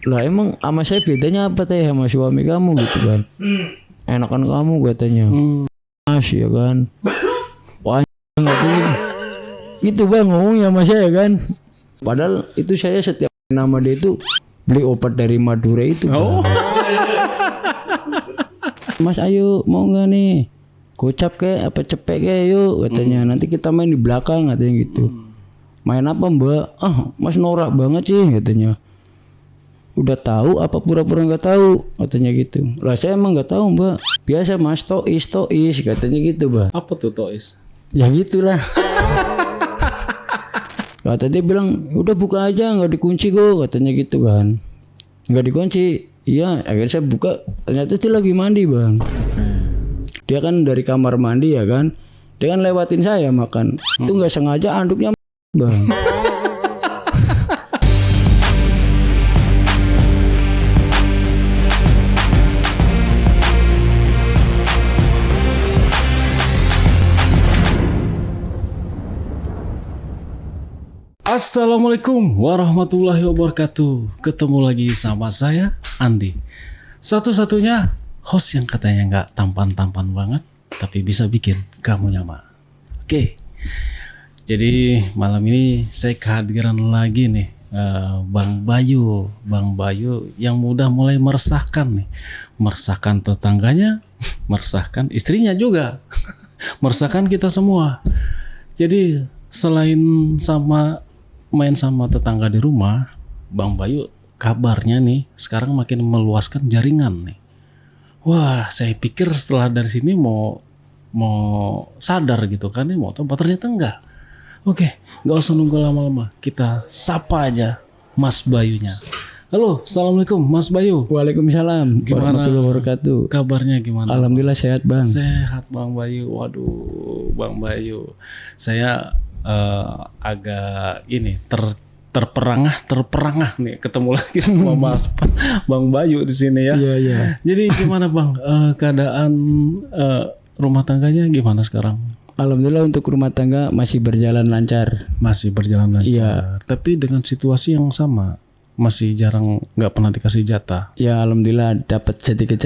Lah emang sama saya bedanya apa teh sama suami kamu gitu kan? Enakan kamu katanya. Mas ya kan. Wah katanya. Gitu bang ngomongnya sama saya kan. Padahal itu saya setiap nama dia itu beli obat dari Madura itu. Oh. Mas ayo mau nggak nih? Gocap kayak apa cepet kayak yuk katanya. Nanti kita main di belakang katanya gitu. Main apa mbak? Mas norak banget sih katanya. Udah tahu apa pura-pura nggak tahu katanya gitu. Lah saya emang nggak tahu mbak. Biasa mas tois katanya gitu mbak. Apa tuh tois? Ya gitulah. Kata dia bilang udah buka aja nggak dikunci kok katanya gitu kan. Nggak dikunci. Iya akhirnya saya buka. Ternyata dia lagi mandi bang. Dia kan dari kamar mandi ya kan. Dia kan lewatin saya makan. Itu nggak sengaja anduknya bang. Assalamualaikum warahmatullahi wabarakatuh. Ketemu lagi sama saya Andi. Satu-satunya host yang katanya nggak tampan-tampan banget, tapi bisa bikin kamu nyaman. Oke. Jadi malam ini saya kehadiran lagi nih Bang Bayu yang udah mulai meresahkan nih. Meresahkan tetangganya, meresahkan istrinya juga. Meresahkan kita semua. Jadi selain main sama tetangga di rumah, Bang Bayu kabarnya nih sekarang makin meluaskan jaringan nih. Wah, saya pikir setelah dari sini mau sadar gitu kan nih, mau tempat ternyata enggak. Oke, nggak usah nunggu lama-lama, kita sapa aja Mas Bayunya. Halo, assalamualaikum Mas Bayu. Waalaikumsalam warahmatullahi wabarakatuh. Kabarnya gimana? Alhamdulillah sehat bang. Sehat Bang Bayu. Waduh, Bang Bayu. Saya agak ini terperangah nih ketemu lagi sama Mas Bang Bayu di sini ya. Iya. Jadi gimana Bang keadaan rumah tangganya gimana sekarang? Alhamdulillah untuk rumah tangga masih berjalan lancar. Masih berjalan lancar. Iya. Tapi dengan situasi yang sama, masih jarang nggak pernah dikasih jatah. Ya alhamdulillah dapat sedikit.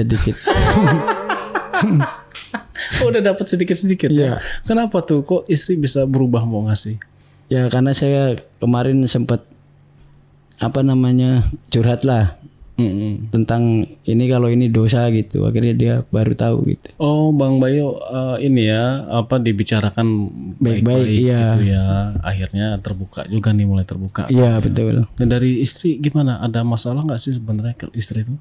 Udah dapat sedikit ya. Kenapa tuh kok istri bisa berubah mau ngasih? Ya karena saya kemarin sempat curhat lah tentang ini kalau ini dosa gitu. Akhirnya dia baru tahu gitu. Oh Bang Bayu ini ya dibicarakan baik-baik iya. gitu ya. Akhirnya terbuka juga nih, mulai terbuka. Iya betul. Dan dari istri gimana? Ada masalah nggak sih sebenarnya ke istri itu?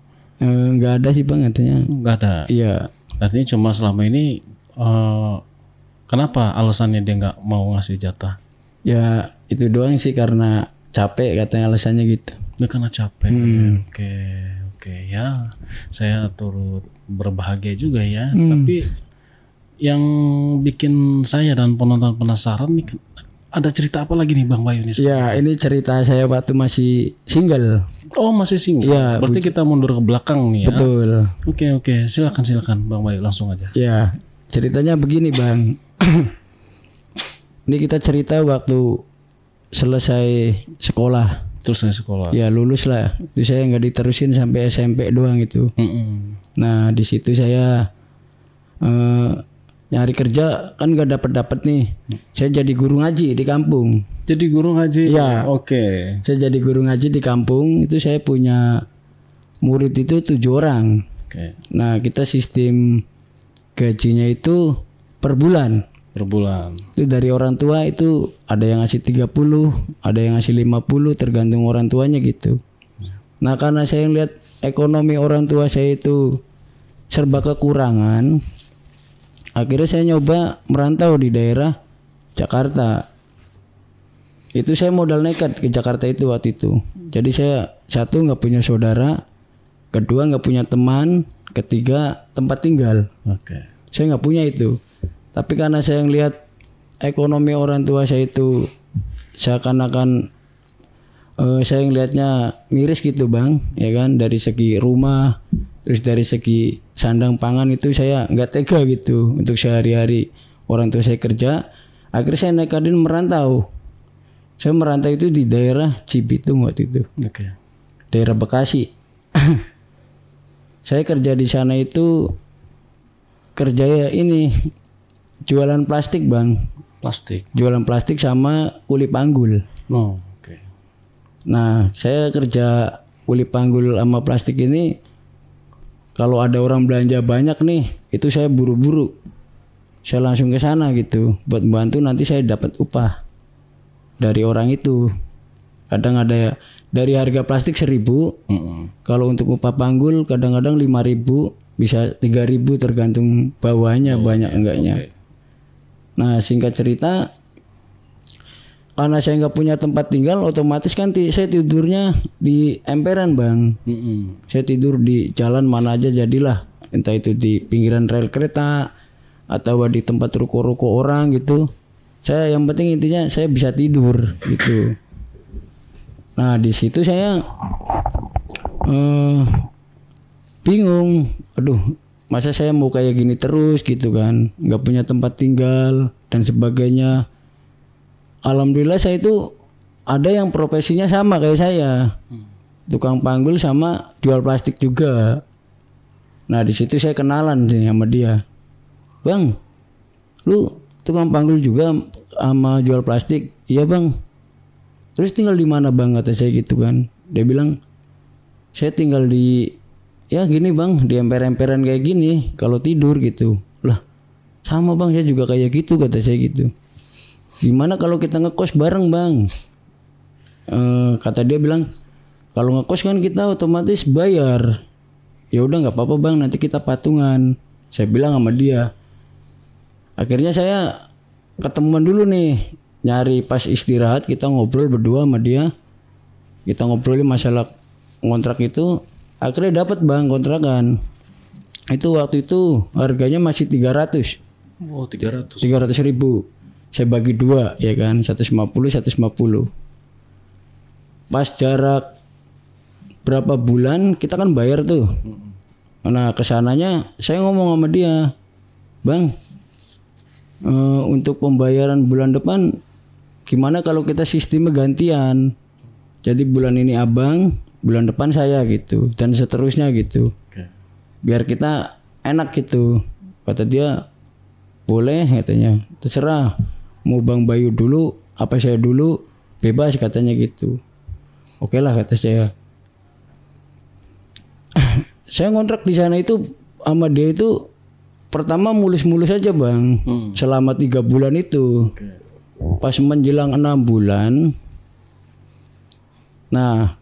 Nggak ada sih bang katanya. Nggak ada. Iya. Artinya cuma selama ini kenapa alasannya dia nggak mau ngasih jatah? Ya itu doang sih, karena capek katanya alasannya gitu. Dia karena capek. Oke ya. Saya turut berbahagia juga ya. Tapi yang bikin saya dan penonton penasaran nih, ada cerita apa lagi nih Bang Bayu nih? Ya ini cerita saya waktu masih single. Oh masih single. Ya, berarti kita mundur ke belakang nih ya. Betul. Oke. Silakan Bang Bayu, langsung aja. Ya ceritanya begini Bang. Ini kita cerita waktu selesai sekolah. Ya lulus lah. Itu saya nggak diterusin sampai SMP doang itu. Nah di situ saya nyari kerja kan nggak dapat nih. Saya jadi guru ngaji di kampung. Jadi guru ngaji? Ya. Oke. Saya jadi guru ngaji di kampung. Itu saya punya murid itu 7 orang. Oke. Nah kita sistem gajinya itu per bulan. Itu dari orang tua itu ada yang ngasih 30, ada yang ngasih 50, tergantung orang tuanya gitu. Nah karena saya lihat ekonomi orang tua saya itu serba kekurangan, akhirnya saya nyoba merantau di daerah Jakarta. Itu saya modal nekat ke Jakarta itu waktu itu. Jadi saya satu nggak punya saudara, kedua nggak punya teman, ketiga tempat tinggal. Saya nggak punya itu. Tapi karena saya ngelihat ekonomi orang tua saya itu seakan-akan saya ngelihatnya miris gitu Bang, ya kan, dari segi rumah, terus dari segi sandang pangan itu saya nggak tega gitu untuk sehari-hari orang tua saya kerja. Akhirnya saya nekatin merantau. Saya merantau itu di daerah Cibitung waktu itu. daerah Bekasi. Saya kerja di sana itu kerja ya ini jualan plastik bang. Plastik. Jualan plastik sama kuli panggul. Oh, oke. Nah saya kerja kuli panggul sama plastik ini, kalau ada orang belanja banyak nih, itu saya buru-buru. Saya langsung ke sana gitu buat bantu, nanti saya dapat upah dari orang itu. Kadang ada dari harga plastik 1.000. Kalau untuk upah panggul kadang-kadang 5.000, bisa 3.000 tergantung bawahnya banyak enggaknya. Okay. Nah singkat cerita, karena saya nggak punya tempat tinggal, otomatis kan saya tidurnya di emperan bang. Saya tidur di jalan mana aja jadilah, entah itu di pinggiran rel kereta atau di tempat ruko-ruko orang gitu. Saya yang penting intinya saya bisa tidur gitu. Nah di situ saya bingung, aduh masa saya mau kayak gini terus gitu kan, nggak punya tempat tinggal dan sebagainya. Alhamdulillah saya itu ada yang profesinya sama kayak saya, tukang panggul sama jual plastik juga. Nah di situ saya kenalan nih sama dia, bang, lu tukang panggul juga sama jual plastik? Iya bang. Terus tinggal di mana bang, kata saya gitu kan. Dia bilang saya tinggal di ya gini bang, di emper-emperan kayak gini kalau tidur gitu. Lah sama bang, saya juga kayak gitu, kata saya gitu. Gimana kalau kita ngekos bareng bang? Kata dia bilang kalau ngekos kan kita otomatis bayar. Ya udah nggak apa-apa bang, nanti kita patungan. Saya bilang sama dia. Akhirnya saya ketemuan dulu nih, nyari pas istirahat kita ngobrol berdua sama dia. Kita ngobrolin masalah kontrak itu. Akhirnya dapat bang kontrakan. Itu waktu itu harganya masih 300. Oh 300. 300.000. Saya bagi 2 ya kan, 150. Pas jarak berapa bulan kita kan bayar tuh. Nah kesananya saya ngomong sama dia, bang, untuk pembayaran bulan depan gimana kalau kita sistemnya gantian? Jadi bulan ini abang, bulan depan saya gitu, dan seterusnya gitu. Biar kita enak gitu. Kata dia boleh, katanya, terserah. Mau Bang Bayu dulu apa saya dulu, bebas katanya gitu. Oke lah kata saya. Saya ngontrak di sana itu sama dia itu pertama mulus-mulus aja bang, selama 3 bulan itu. Pas menjelang 6 bulan, nah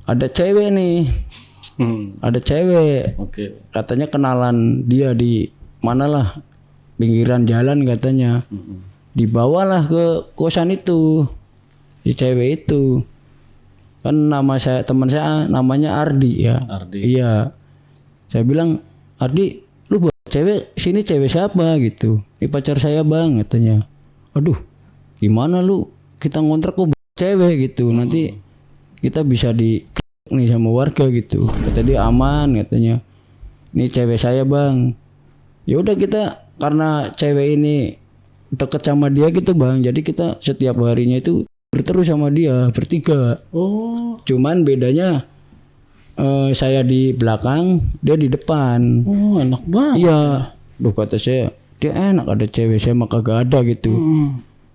ada cewek nih, ada cewek, katanya kenalan dia di mana lah, pinggiran jalan katanya. Dibawalah ke kosan itu, si cewek itu. Kan nama saya, teman saya namanya Ardi ya. Ardi. Iya. Saya bilang, Ardi, lu bawa cewek sini, cewek siapa gitu? Ini pacar saya bang, katanya. Aduh, gimana lu? Kita ngontrak kok bawa cewek gitu. Nanti kita bisa di nih sama warga gitu. Kata dia aman, katanya. Ini cewek saya bang. Ya udah kita karena cewek ini deket sama dia gitu bang, jadi kita setiap harinya itu terus sama dia bertiga. Oh. Cuman bedanya saya di belakang, dia di depan. Oh enak banget. Iya. Duh kata saya, dia enak ada cewek, saya mah kagak ada gitu.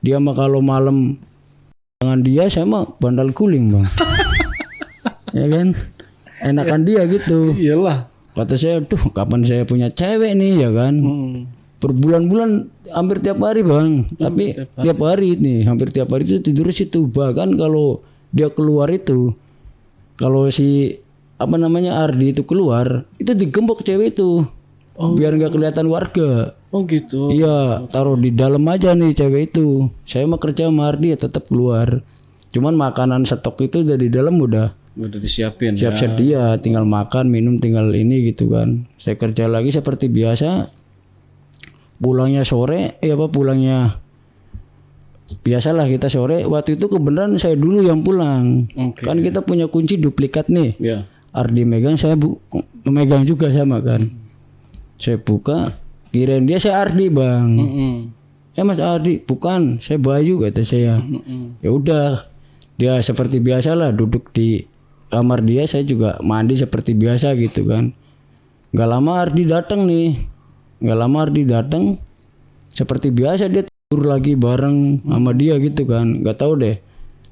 Dia mah kalau malam dengan dia, saya mah bandal guling bang. Ya kan, enakan dia gitu. Iyalah. Kata saya, duh kapan saya punya cewek nih ya kan. Berbulan-bulan hampir tiap hari bang, tapi tiap hari nih, hampir tiap hari itu tidur situ. Bahkan kalau dia keluar itu, kalau si apa namanya Ardi itu keluar, itu digembok cewek itu, biar nggak kelihatan warga. Oh gitu. Iya, taruh di dalam aja nih cewek itu. Saya mah kerja sama Ardi ya tetap keluar. Cuman makanan stok itu udah di dalam udah disiapin. Siap sedia, tinggal makan, minum, tinggal ini gitu kan. Saya kerja lagi seperti biasa. Pulangnya sore, pulangnya biasalah kita sore. Waktu itu kebenaran saya dulu yang pulang. Kan kita punya kunci duplikat nih. Ardi megang, saya megang juga sama kan. Saya buka, kirain dia saya Ardi bang. Mas Ardi, bukan, saya Bayu kata saya. Ya udah, dia seperti biasalah duduk di kamar dia, saya juga mandi seperti biasa gitu kan. Gak lama Ardi datang seperti biasa dia tidur lagi bareng sama dia gitu kan. Gak tahu deh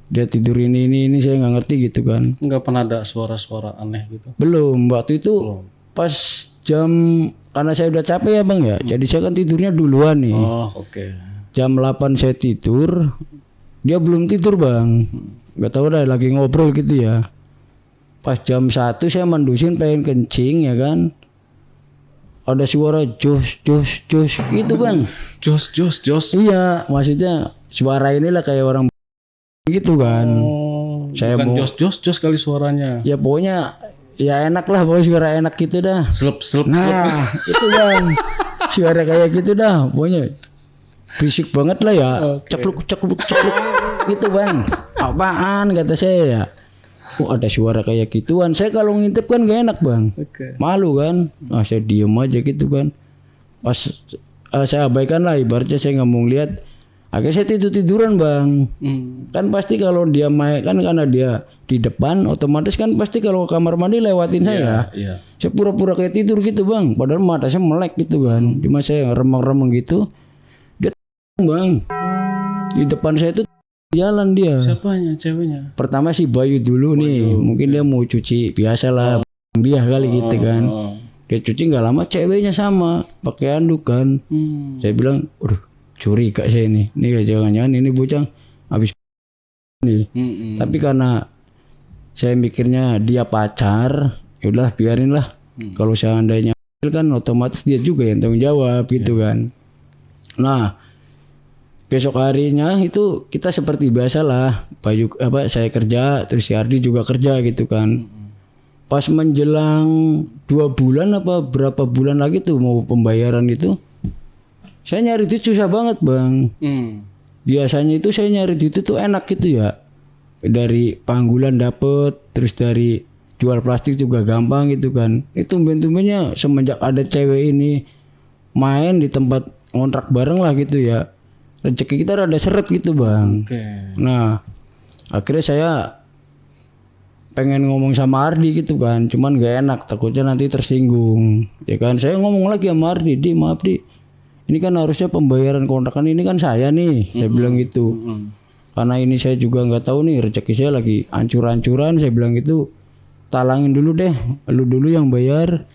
dia tidur ini saya nggak ngerti gitu kan. Nggak pernah ada suara-suara aneh gitu? Belum, waktu itu pas jam, karena saya udah capek ya bang ya, jadi saya kan tidurnya duluan nih. Oh oke. Jam 8 saya tidur, dia belum tidur bang. Gak tahu dah lagi ngobrol gitu ya. Pas jam 1 saya mandusin pengen kencing ya kan, ada suara jos gitu bang. Jos. Iya, maksudnya suara inilah kayak orang gitu kan. Saya bukan mau jos kali suaranya. ya pokoknya ya enak lah, pokoknya suara enak gitu dah. Selep. Nah itu bang, suara kayak gitu dah, pokoknya berisik banget lah ya. Cekluk gitu bang. Apaan kata saya ya. Oh ada suara kayak gituan. Saya kalau ngintip kan gak enak bang. Malu kan. Saya diem aja gitu kan. Pas saya abaikan lah, ibaratnya saya nggak mau lihat. Akhirnya saya tiduran bang. Kan pasti kalau dia main kan, karena dia di depan, otomatis kan pasti kalau kamar mandi lewatin saya. Saya pura-pura kayak tidur gitu bang. Padahal mata saya melek gitu kan. Cuma saya remang-remang gitu. Dia bang. Di depan saya itu jalan dia. Siapanya? Ceweknya? Pertama si Bayu dulu nih. Mungkin dia mau cuci biasalah. Dia kali gitu kan. Dia cuci nggak lama, ceweknya sama pakai handuk kan. Saya bilang, curiga saya ini jangan-jangan ini bocah habis nih. Tapi karena saya mikirnya dia pacar, ya udah biarin lah. Kalau seandainya kan otomatis dia juga yang tanggung jawab gitu kan. Nah besok harinya itu kita seperti biasa lah, saya kerja, terus si Ardi juga kerja gitu kan. Pas menjelang 2 bulan apa berapa bulan lagi tuh mau pembayaran itu, saya nyari duit susah banget bang. Biasanya itu saya nyari duit itu enak gitu ya, dari panggulan dapet, terus dari jual plastik juga gampang gitu kan. Itu tumben-tumbennya semenjak ada cewek ini main di tempat ngontrak bareng lah gitu ya, rezeki kita rada seret gitu bang. Nah akhirnya saya pengen ngomong sama Ardi gitu kan, cuman gak enak, takutnya nanti tersinggung ya kan. Saya ngomong lagi sama Ardi, maaf Di, ini kan harusnya pembayaran kontrakan ini kan saya nih. Saya bilang gitu. Karena ini saya juga nggak tahu nih, rezeki saya lagi hancur-hancuran. Saya bilang gitu, talangin dulu deh, lu dulu yang bayar,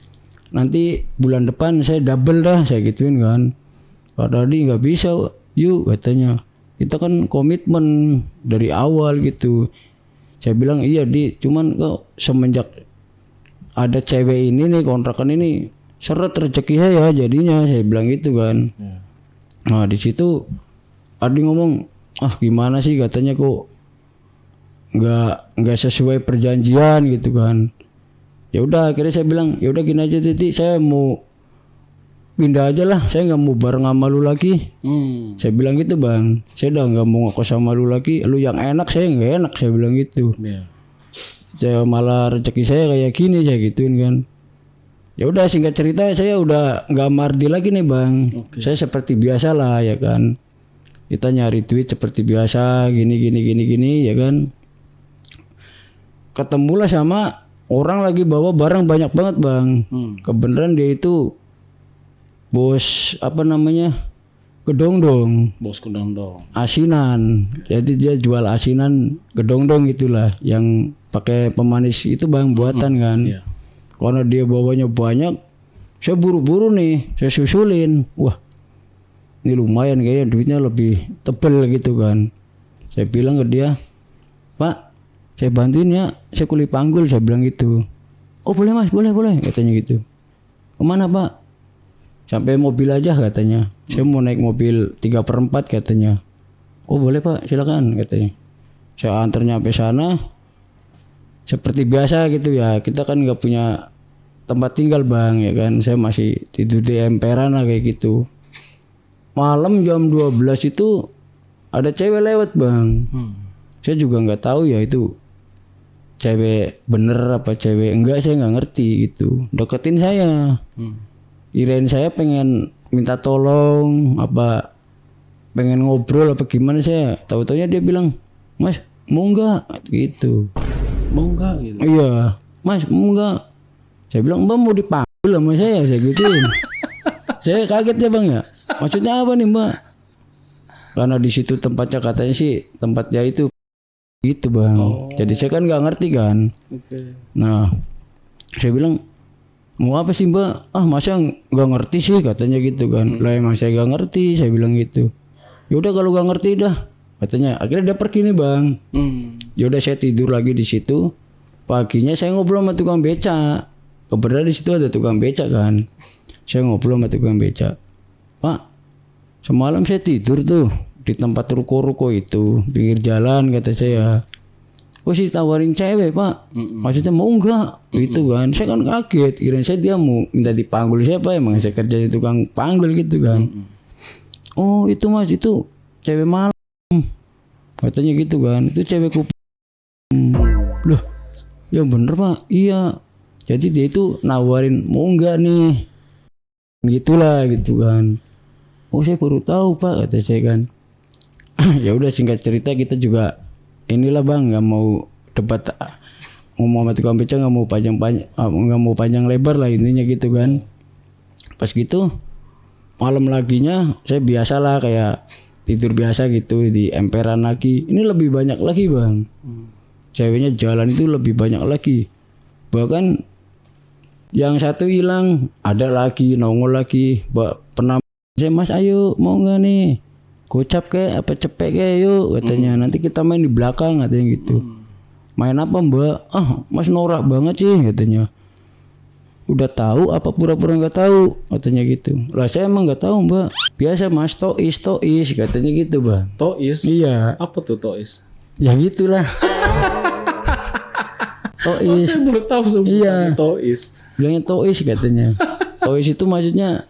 nanti bulan depan saya double dah, saya gituin kan. Kata Ardi nggak bisa yuk katanya, kita kan komitmen dari awal gitu. Saya bilang iya Di, cuman kok semenjak ada cewek ini nih, kontrakan ini seret rezeki saya jadinya, saya bilang gitu kan. Nah di situ Ardi ngomong, gimana sih katanya kok nggak sesuai perjanjian gitu kan. Ya udah akhirnya saya bilang ya udah gini aja Titi, saya mau pindah aja lah, saya nggak mau bareng sama lu lagi. Saya bilang gitu bang, saya udah nggak mau ngekos sama lu lagi, lu yang enak saya nggak enak, saya bilang gitu. Saya malah rezeki saya kayak gini, saya gituin kan. Ya udah singkat cerita saya udah nggak mardi lagi nih bang. Saya seperti biasa lah ya kan, kita nyari duit seperti biasa gini ya kan. Ketemulah sama orang lagi bawa barang banyak banget bang. Kebenaran dia itu bos kedongdong. Bos kedongdong. Asinan. Jadi dia jual asinan kedongdong gitulah, yang pakai pemanis itu bang, buatan kan. Karena dia bawanya banyak, saya buru-buru nih, saya susulin. Wah, ini lumayan kayaknya duitnya lebih tebel gitu kan. Saya bilang ke dia, Pak, saya bantuin ya, saya kuli panggul, saya bilang gitu. Oh boleh mas, boleh, katanya gitu. Kemana Pak? Sampai mobil aja katanya. Saya mau naik mobil 3/4 katanya. Oh boleh Pak, silakan katanya. Saya antar nyampe sana. Seperti biasa gitu ya, kita kan nggak punya tempat tinggal bang ya kan. Saya masih tidur di emperan lah kayak gitu. Malam jam 12 itu ada cewek lewat bang. Saya juga nggak tahu ya itu cewek bener apa cewek enggak, saya nggak ngerti gitu. Deketin saya. Kirain saya pengen minta tolong apa, pengen ngobrol apa gimana, saya tahu-taunya dia bilang, Mas mau nggak gitu. mau nggak gitu. Iya, Mas mau nggak? Saya bilang Mbak mau dipanggil sama saya gituin. Saya kaget ya Bang ya. Maksudnya apa nih Mbak? Karena di situ tempatnya katanya sih tempatnya itu gitu Bang. Jadi saya kan nggak ngerti kan. Nah, saya bilang mau apa sih Mbak? Ah masa nggak ngerti sih katanya gitu kan. Lah emang saya nggak ngerti, saya bilang gitu. Yaudah kalau nggak ngerti dah katanya. Akhirnya dia pergi nih Bang. Yaudah saya tidur lagi di situ. Paginya saya ngobrol sama tukang beca. Kebetulan di situ ada tukang beca kan. Saya ngobrol sama tukang beca. Pak, semalam saya tidur tuh di tempat ruko-ruko itu pinggir jalan kata saya. Oh sih tawarin cewek Pak. Maksudnya mau enggak? Gitu kan. Saya kan kaget. Kirain saya dia mau minta dipanggil siapa, emang saya kerja di tukang panggil gitu kan. Oh itu Mas, itu cewek malam. Katanya gitu kan. Itu cewek Loh, ya bener Pak. Iya. Jadi dia itu nawarin mau enggak nih. Gitulah gitu kan. Oh saya baru tahu Pak kata saya kan. Ya udah singkat cerita kita juga inilah Bang, nggak mau debat ngomong sama tukang beca, nggak mau panjang lebar lah intinya gitu kan. Pas gitu malam laginya saya biasalah kayak tidur biasa gitu di emperan lagi. Ini lebih banyak lagi Bang. Ceweknya jalan itu lebih banyak lagi. Bahkan yang satu hilang ada lagi nongol lagi. Pernah saya Mas ayo mau nggak nih? Gocap kayak apa cepet kayak yuk katanya. Nanti kita main di belakang katanya gitu. Main apa Mbak? Ah Mas norak banget sih katanya. Udah tahu apa pura-pura nggak tahu katanya gitu. Lah saya emang nggak tahu Mbak. Biasa Mas tois katanya gitu Bang. Tois? Iya. Apa tuh tois? Ya gitulah. Tois. Saya baru tahu sebutannya tois. Bilangnya tois katanya. Tois itu maksudnya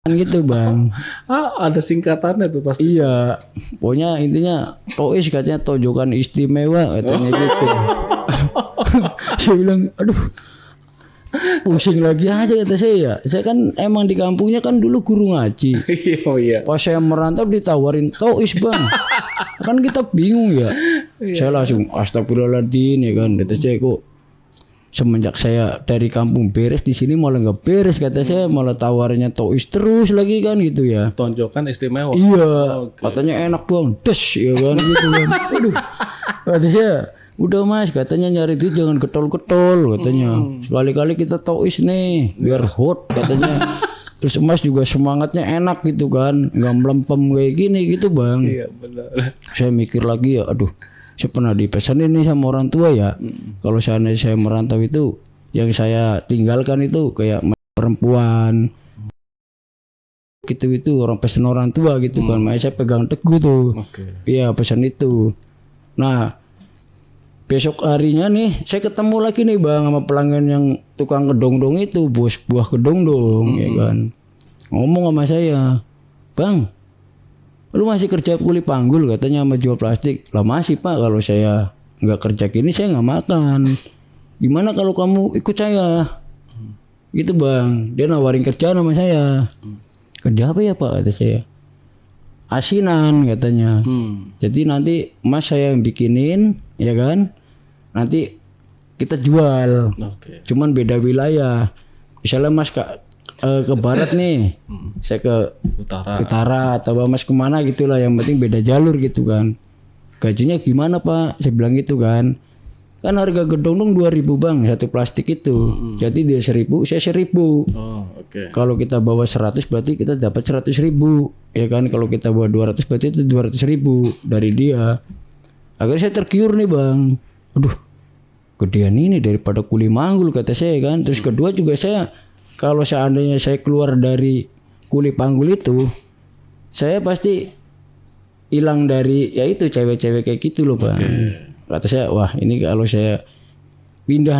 gitu Bang. Ada singkatannya tuh pasti. Iya, pokoknya intinya tois katanya tojokan istimewa katanya gitu. Saya bilang aduh pusing lagi aja kata saya. Saya kan emang di kampungnya kan dulu guru ngaji. Oh iya. Pas saya merantau ditawarin tois Bang. Kan kita bingung ya. Saya langsung astagfirullahaladzim ya kan. Kata saya kok semenjak saya dari kampung beres di sini malah nggak beres kata saya, malah tawarnya tois terus lagi kan gitu ya. Tonjokan istimewa. Iya, katanya enak Bang, des ya kan gitu kan. Aduh, kata saya udah Mas katanya nyari duit jangan ketol katanya. Sekali-kali kita tois nih biar hot katanya. Terus Mas juga semangatnya enak gitu kan, nggak melempem kayak gini gitu Bang. Iya benar. Saya mikir lagi ya, aduh. Saya pernah dipesanin nih sama orang tua ya. Kalau seandainya saya merantau itu, yang saya tinggalkan itu kayak perempuan. Gitu itu orang pesan orang tua gitu kan. Makanya saya pegang teguh tuh. Iya pesan itu. Nah besok harinya nih saya ketemu lagi nih Bang sama pelanggan yang tukang kedong-dong itu, bos buah kedong-dong ya kan. Ngomong sama saya, Bang, lu masih kerja kuli panggul katanya sama jual plastik. Lah masih Pak, kalau saya nggak kerja gini saya nggak makan. Gimana kalau kamu ikut saya? Gitu Bang, dia nawarin kerjaan sama saya. Kerja apa ya Pak kata saya? Asinan katanya. Jadi nanti Mas saya yang bikinin, ya kan? Nanti kita jual. Cuman beda wilayah. Misalnya Mas ke barat nih, saya ke utara atau Mas kemana gitulah, yang penting beda jalur gitu kan. Gajinya gimana Pak? Saya bilang gitu kan. Kan harga gedong 2.000 Bang satu plastik itu. Jadi dia 1.000, saya 1.000. Kalau kita bawa 100 berarti kita dapat 100.000, ya kan? Kalau kita bawa 200 berarti itu 200.000 dari dia. Akhirnya saya tergiur nih Bang. Aduh, gedean ini daripada kuli manggul kata saya kan. Terus kedua juga saya, kalau seandainya saya keluar dari kuli panggul itu, saya pasti hilang dari ya itu cewek-cewek kayak gitu loh Bang. Kata saya, wah ini kalau saya pindah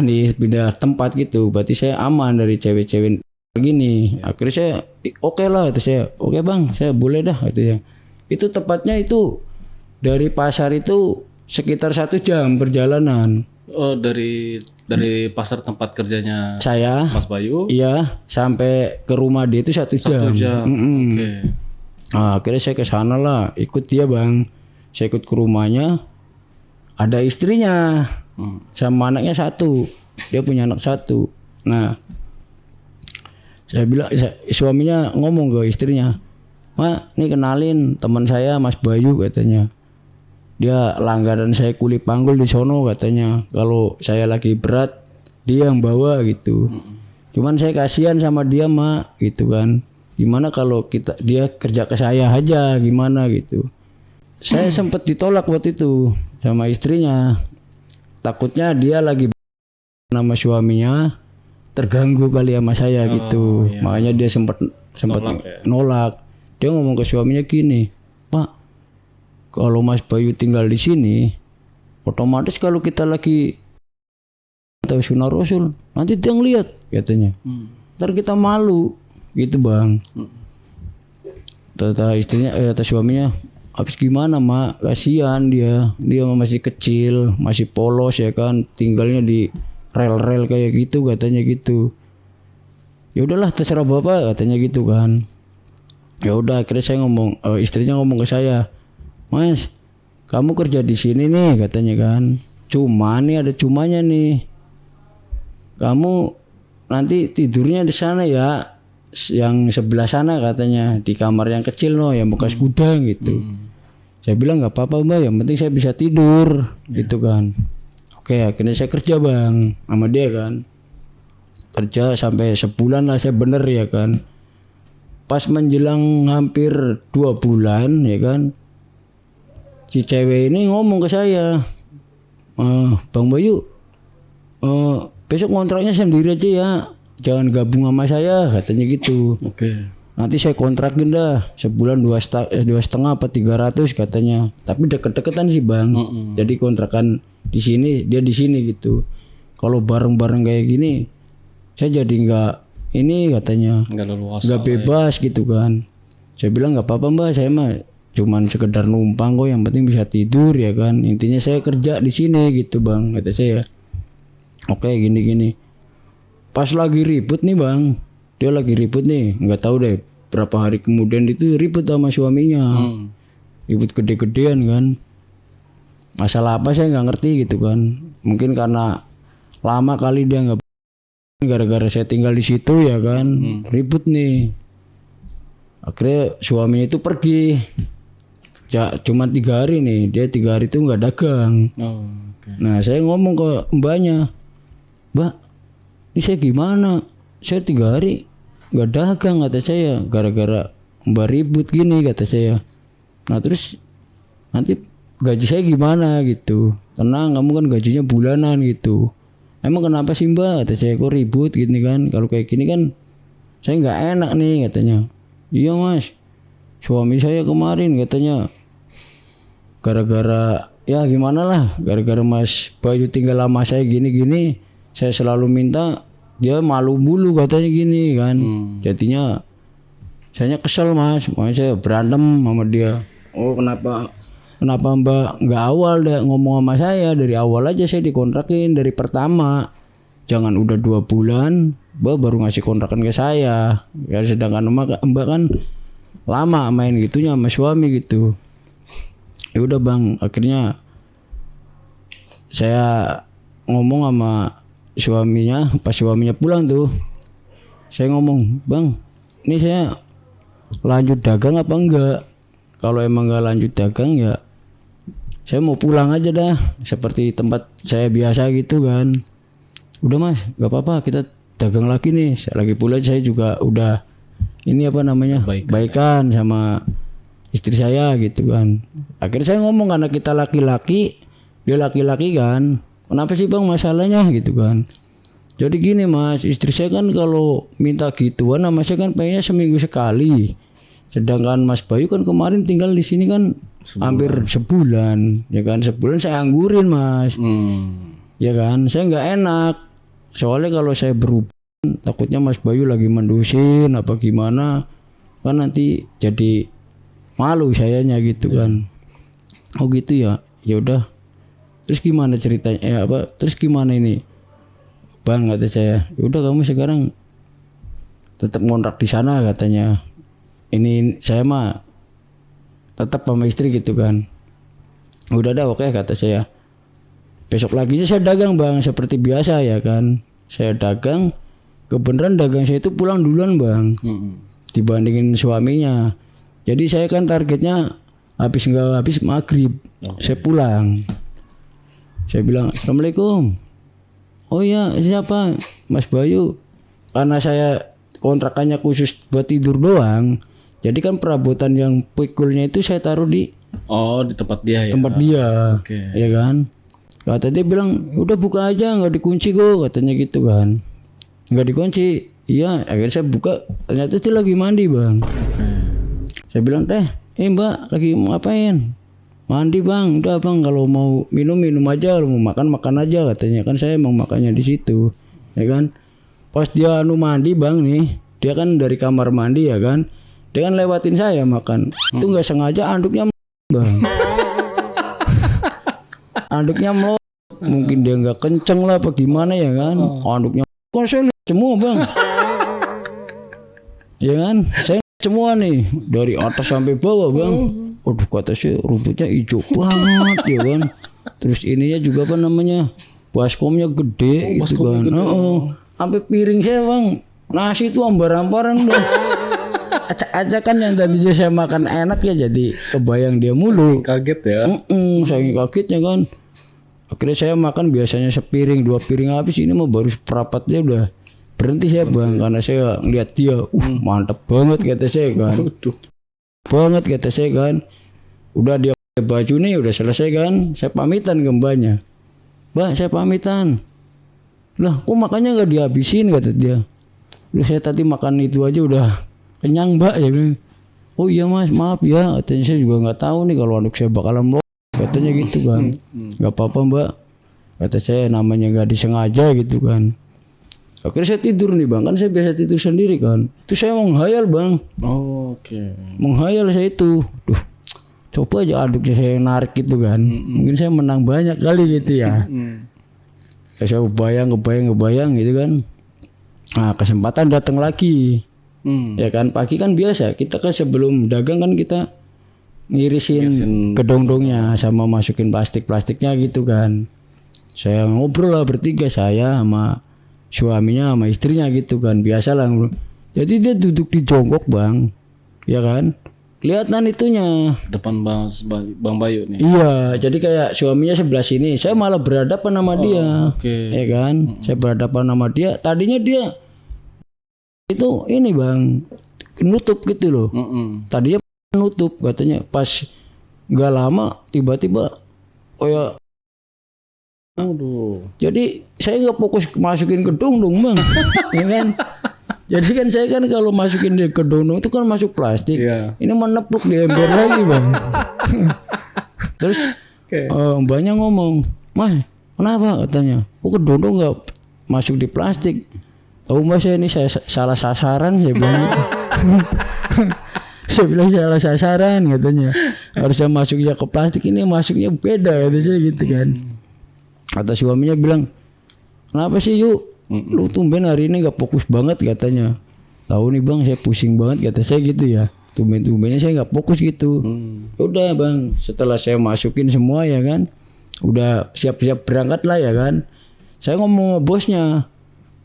tempat gitu, berarti saya aman dari cewek-cewek gini. Akhirnya saya oke lah kata saya. Oke Bang, saya boleh dah katanya. Itu tepatnya itu dari pasar itu sekitar 1 jam perjalanan. Oh dari pasar tempat kerjanya saya, Mas Bayu? Iya, sampai ke rumah dia itu 1 jam. 1 jam. Nah, akhirnya saya ke sana lah, ikut dia Bang. Saya ikut ke rumahnya, ada istrinya. sama anaknya satu, dia punya anak satu. Nah saya bilang, suaminya ngomong ke istrinya, "Mak, ini kenalin teman saya Mas Bayu," katanya. "Dia langganan saya kuli panggul di sono," katanya. "Kalau saya lagi berat dia yang bawa gitu. Cuman saya kasihan sama dia, Mak," gitu kan. "Gimana kalau dia kerja ke saya aja, gimana gitu." Saya sempat ditolak waktu itu sama istrinya. Takutnya dia lagi nama suaminya terganggu kali sama saya gitu. Iya. Makanya dia sempat nolak. Dia ngomong ke suaminya gini, "Pak, kalau Mas Bayu tinggal di sini, otomatis kalau kita lagi atau sunah Rasul, nanti dia ngeliat," katanya. "Ntar kita malu," gitu Bang. Kata istrinya, kata suaminya, "Habis gimana, Mak? Kasihan dia masih kecil, masih polos ya kan, tinggalnya di rel-rel kayak gitu," katanya gitu. "Ya udahlah, terserah Bapak," katanya gitu kan. Ya udah, akhirnya saya ngomong, istrinya ngomong ke saya, "Mas, kamu kerja di sini nih," katanya kan. "Cuma nih ada cumanya nih. Kamu nanti tidurnya di sana ya, yang sebelah sana," katanya, "di kamar yang kecil yang bekas gudang gitu." Saya bilang, "Nggak apa-apa Mbak, yang penting saya bisa tidur," gitu kan. Oke, akhirnya saya kerja Bang sama dia kan. Kerja sampai sebulan lah saya bener ya kan. Pas menjelang hampir 2 bulan ya kan, si cewek ini ngomong ke saya, "Bang Bayu, besok kontraknya sendiri aja ya, jangan gabung sama saya," katanya gitu. Oke. "Nanti saya kontrakin dah sebulan 2,5 apa 300," katanya. Tapi deket-deketan sih Bang. Jadi kontrakan di sini, dia di sini gitu. Kalau bareng-bareng kayak gini, saya jadi nggak ini, katanya, nggak bebas gitu kan. Saya bilang, "Nggak apa-apa Mbak, saya mah cuman sekedar numpang kok, yang penting bisa tidur ya kan. Intinya saya kerja di sini gitu Bang," kata saya. Oke, gini. Pas lagi ribut nih Bang, dia lagi ribut nih, nggak tahu deh berapa hari kemudian itu ribut sama suaminya. Ribut gede-gedean kan. Masalah apa saya nggak ngerti gitu kan. Mungkin karena lama kali dia nggak, gara-gara saya tinggal di situ ya kan. Ribut nih. Akhirnya suaminya itu pergi. Ya, cuma 3 hari nih, dia 3 hari itu nggak dagang. Nah saya ngomong ke mbaknya, "Mbak, ini saya gimana? Saya 3 hari nggak dagang," kata saya, "gara-gara mbak ribut gini," kata saya. "Nah terus nanti gaji saya gimana gitu?" "Tenang, kamu kan gajinya bulanan gitu." "Emang kenapa sih Mbak?" kata saya, "kok ribut gini kan? Kalau kayak gini kan saya nggak enak nih," katanya. "Iya Mas, suami saya kemarin," katanya, "gara-gara ya gimana lah, gara-gara Mas Bayu tinggal sama saya gini-gini, saya selalu minta, dia malu bulu," katanya gini kan. Jadinya saya kesel Mas, makanya saya berantem sama dia. "Oh kenapa Mbak nggak awal deh ngomong sama saya, dari awal aja saya dikontrakin dari pertama. Jangan udah 2 bulan Mbak baru ngasih kontrakan ke saya. Ya sedangkan Mbak kan lama main gitunya sama suami gitu." Ya udah Bang, akhirnya saya ngomong sama suaminya. Pas suaminya pulang tuh, saya ngomong, "Bang, ini saya lanjut dagang apa enggak? Kalau emang enggak lanjut dagang ya saya mau pulang aja dah, seperti tempat saya biasa gitu kan." "Udah Mas, nggak apa-apa, kita dagang lagi nih. Lagi pula saya juga udah ini apa namanya, baikan sama istri saya gitu kan." Akhirnya saya ngomong, karena kita laki-laki, dia laki-laki kan, "Kenapa sih Bang masalahnya?" gitu kan. "Jadi gini Mas, istri saya kan kalau minta gituan sama saya kan pengennya seminggu sekali. Sedangkan Mas Bayu kan kemarin tinggal di sini kan hampir sebulan, ya kan, sebulan saya anggurin Mas." Ya kan, saya nggak enak. Soalnya kalau saya berubah, takutnya Mas Bayu lagi mendusin apa gimana, kan nanti jadi malu sayanya gitu kan. "Oh gitu ya, ya udah. Terus gimana ceritanya? Terus gimana ini Bang?" kata saya. "Ya udah, kamu sekarang tetap ngontrak di sana," katanya. "Ini saya mah tetap sama istri gitu kan." "Udah dah, oke," kata saya. Besok laginya saya dagang bang, seperti biasa ya kan. Saya dagang, kebenaran dagang saya itu pulang duluan bang, dibandingin suaminya. Jadi saya kan targetnya habis maghrib, saya pulang. Saya bilang assalamualaikum. Oh iya siapa? Mas Bayu. Karena saya kontrakannya khusus buat tidur doang. Jadi kan perabotan yang pikulnya itu saya taruh di tempat dia ya. Tempat dia. Oke. Ya kan. Kata dia bilang, udah buka aja, nggak dikunci kok, katanya gitu kan. Nggak dikunci. Iya, akhirnya saya buka, ternyata dia lagi mandi bang. Saya bilang, mbak lagi mau ngapain? Mandi bang, udah bang, kalau mau minum aja, kalau mau makan aja katanya. Kan saya emang makannya di situ, ya kan. Pas dia mandi bang nih, dia kan dari kamar mandi ya kan. Dia kan lewatin saya makan. Itu nggak sengaja anduknya bang. Anduknya mungkin dia nggak kenceng lah apa gimana ya kan. Anduknya kan saya lihat semua bang. Ya kan, saya semua nih dari atas sampai bawah bang. Waduh kata saya rumputnya hijau banget ya kan. Terus ininya juga apa namanya, baskomnya gede gitu kan. Sampai piring saya bang, nasi itu ambar-ambaran bang. Acak-acakan yang tadi saya makan enak ya jadi kebayang dia mulu. Kaget ya. Saking kagetnya kan. Akhirnya saya makan biasanya sepiring 2 piring habis, ini mah baru seperempatnya udah berhenti saya bang. Karena saya ngeliat dia, mantap banget kata saya kan. Banget kata saya kan. Udah dia pakai baju nih udah selesai kan. Saya pamitan ke mbaknya. Mbak saya pamitan. Lah kok makannya nggak dihabisin kata dia. Lu saya tadi makan itu aja udah kenyang mbak ya. Oh iya mas maaf ya, katanya saya juga nggak tahu nih kalau anak saya bakalan melok, katanya gitu kan. Nggak apa-apa mbak, kata saya, namanya nggak disengaja gitu kan. Akhirnya saya tidur nih bang, kan saya biasa tidur sendiri kan. Itu saya menghayal bang. Menghayal saya itu, duh coba aja aduknya saya narik gitu kan. Mungkin saya menang banyak kali gitu ya. Saya kebayang gitu kan. Nah kesempatan datang lagi. Ya kan pagi kan biasa kita kan sebelum dagang kan kita ngirisin kedong-dongnya sama masukin plastiknya gitu kan. Saya ngobrol lah bertiga, saya sama suaminya sama istrinya gitu kan, biasalah. Jadi dia duduk di jongkok bang, ya kan, kelihatan itunya depan bang Bayu nih. Iya, jadi kayak suaminya sebelah sini, saya malah berhadapan sama dia, ya kan. Saya berhadapan sama dia, tadinya dia itu ini bang nutup gitu loh. Tadinya nutup katanya, pas nggak lama tiba-tiba jadi saya nggak fokus masukin ke dong bang. Ya kan, jadi kan saya kan kalau masukin ke dong itu kan masuk plastik, ini menepuk di ember lagi bang. Terus mbaknya ngomong, mas kenapa katanya, kok ke dong nggak masuk di plastik? Oh mas saya ini salah sasaran, saya bilang. Saya bilang salah sasaran katanya. Harusnya masuknya ke plastik, ini masuknya beda katanya gitu kan. Kata suaminya bilang, kenapa sih yuk lu tumben hari ini gak fokus banget katanya. Tahu nih bang saya pusing banget kata saya gitu ya. Tumben-tumbennya saya gak fokus gitu. Udah bang, setelah saya masukin semua ya kan, udah siap-siap berangkat lah ya kan. Saya ngomong sama bosnya,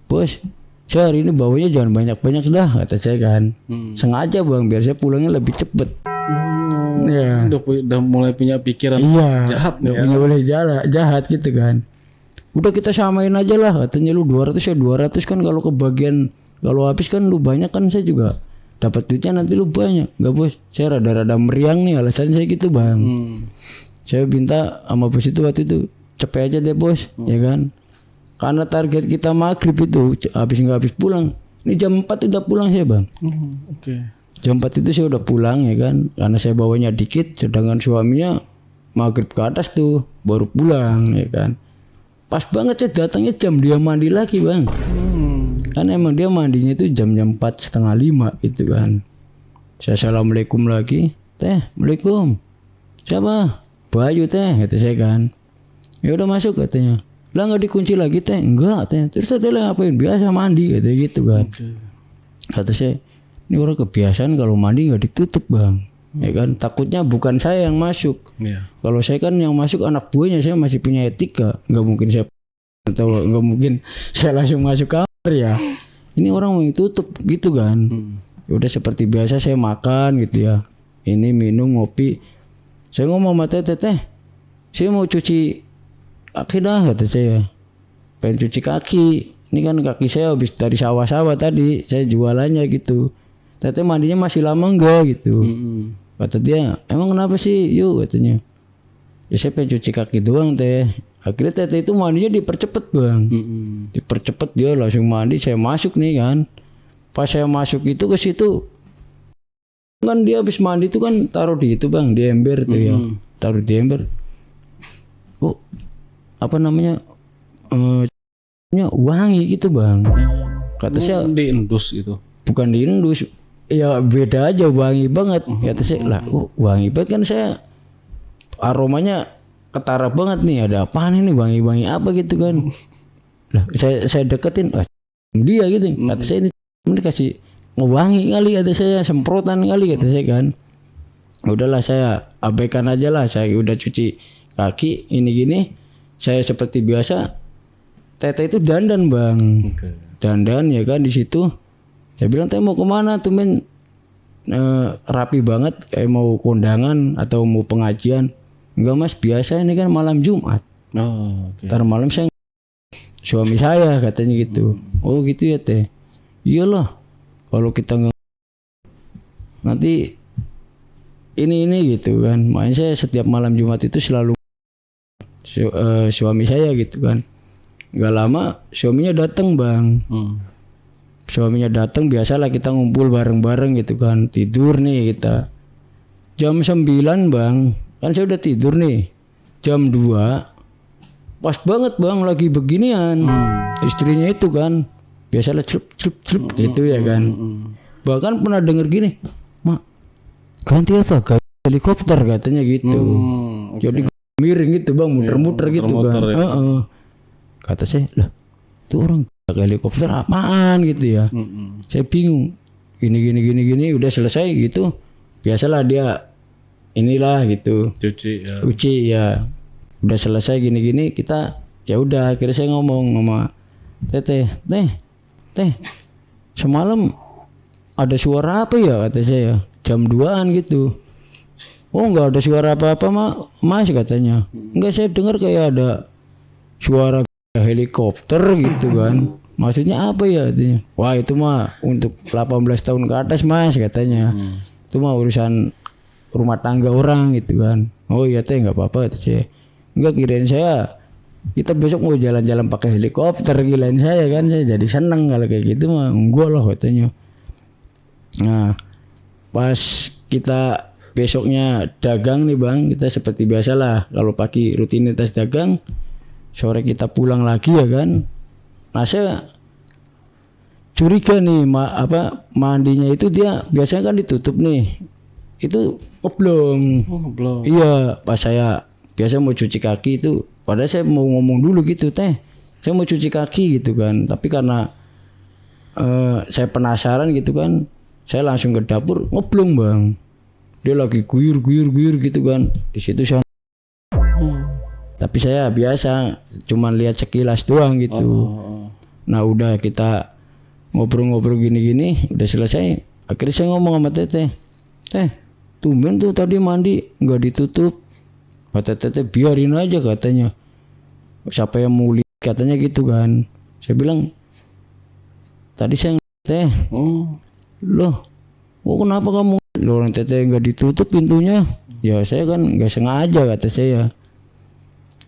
bos saya hari ini bawanya jangan banyak-banyak dah kata saya kan. Sengaja bang biar saya pulangnya lebih cepet. Ya. Udah mulai punya pikiran jahat ya. Punya boleh jahat gitu kan. Udah kita samain aja lah katanya, lu 200 ya 200 kan, kalau kebagian kalau habis kan lu banyak kan saya juga dapat duitnya nanti lu banyak. Enggak bos, saya rada-rada meriang nih alasan saya gitu bang. Saya minta sama bos itu waktu itu cepet aja deh bos, ya kan. Karena target kita maghrib itu habis pulang. Ini jam 4 udah pulang saya bang. Jam 4 itu saya udah pulang ya kan. Karena saya bawanya dikit, sedangkan suaminya maghrib ke atas tuh baru pulang ya kan. Pas banget saya datangnya jam dia mandi lagi bang. Karena emang dia mandinya itu jam-jam 4:30 gitu kan. Saya assalamualaikum lagi. Teh, waalaikum. Siapa? Bayu teh, kata saya kan. Ya udah masuk katanya. Lah nggak dikunci lagi teh? Enggak teh. Terus teh ngapain? Biasa mandi katanya gitu kan. Kata saya, ini orang kebiasaan kalau mandi nggak ditutup bang. Ya kan, takutnya bukan saya yang masuk. Iya. Kalau saya kan yang masuk anak buahnya, saya masih punya etika. Nggak mungkin saya atau nggak mungkin saya langsung masuk kamar ya. Ini orang mau tutup gitu kan. Udah seperti biasa saya makan gitu ya. Ini minum ngopi. Saya ngomong sama teteh, saya mau cuci kaki dah kata saya. Pengen cuci kaki. Ini kan kaki saya habis dari sawah-sawah tadi. Saya jualannya gitu. Teteh mandinya masih lama enggak gitu. Kata dia, emang kenapa sih? Yuk katanya. Ya saya pengen cuci kaki doang teh. Akhirnya teteh itu mandinya dipercepet bang. Dipercepet dia langsung mandi. Saya masuk nih kan. Pas saya masuk itu ke situ. Kan dia habis mandi itu kan taruh di itu bang. Di ember tuh ya. Taruh di ember. Kok apa namanya? Wangi gitu bang. Kata saya. Diendus gitu. Bukan diendus. Ya beda aja wangi banget. Kata saya lah, wangi banget kan saya aromanya ketara banget nih. Ada apaan ini wangi-wangi apa gitu kan? Lah saya deketin, dia gitu. Kata saya ini kasih wangi kali kata saya, semprotan kali kata saya kan. Udahlah saya abaikan aja lah. Saya udah cuci kaki ini gini. Saya seperti biasa. Teteh itu dandan bang. Dandan ya kan di situ. Saya bilang teh mau kemana tuh men, rapi banget kayak mau kondangan atau mau pengajian. Enggak mas, biasa ini kan malam Jumat. Ntar malam saya suami saya katanya gitu. Oh gitu ya teh. Iyalah kalau kita nggak nanti ini gitu kan. Makanya saya setiap malam Jumat itu selalu suami saya gitu kan. Gak lama suaminya datang bang. Suaminya datang, biasalah kita ngumpul bareng-bareng gitu kan. Tidur nih kita. Jam 9 bang. Kan saya udah tidur nih. Jam 2. Pas banget bang lagi beginian. Istrinya itu kan. Biasalah celup gitu ya kan. Bahkan pernah denger gini. Mak, ganti apa? Ganti helikopter katanya gitu. Jadi miring gitu bang. Muter-muter gitu bang. Ya. Kata saya, lah itu orang helikopter apaan gitu ya. Saya bingung. Gini udah selesai gitu. Biasalah dia inilah gitu. Cuci ya. Udah selesai gini kita ya udah akhirnya saya ngomong sama Teh. Semalam ada suara apa ya kata saya. Jam 2-an gitu. Oh enggak ada suara apa-apa mas katanya. Enggak, saya dengar kayak ada suara helikopter gitu kan. Maksudnya apa ya katanya? Wah itu mah untuk 18 tahun ke atas mas katanya. Itu mah urusan rumah tangga orang gitu kan. Oh iya teh nggak apa-apa kata saya. Enggak, kirain saya kita besok mau jalan-jalan pakai helikopter, gilain saya kan. Saya jadi seneng kalau kayak gitu mah. Enggak loh katanya. Nah pas kita besoknya dagang nih bang, kita seperti biasalah kalau pagi rutinitas dagang, sore kita pulang lagi ya kan. Nah saya curiga nih mandinya itu dia biasanya kan ditutup nih. Itu oblong. Iya, pas saya biasa mau cuci kaki itu, padahal saya mau ngomong dulu gitu teh. Saya mau cuci kaki gitu kan. Tapi karena saya penasaran gitu kan, saya langsung ke dapur ngoblong bang. Dia lagi guyur gitu kan. Di situ saya tapi saya biasa cuman lihat sekilas doang gitu. Nah udah kita ngobrol-ngobrol gini udah selesai. Akhirnya saya ngomong sama Teteh, tumben tuh tadi mandi nggak ditutup. Kata Teteh biarin aja katanya. Siapa yang mau lihat katanya gitu kan. Saya bilang tadi saya Teh. Loh, kenapa kamu? Loh orang Teteh nggak ditutup pintunya. Ya saya kan nggak sengaja kata saya.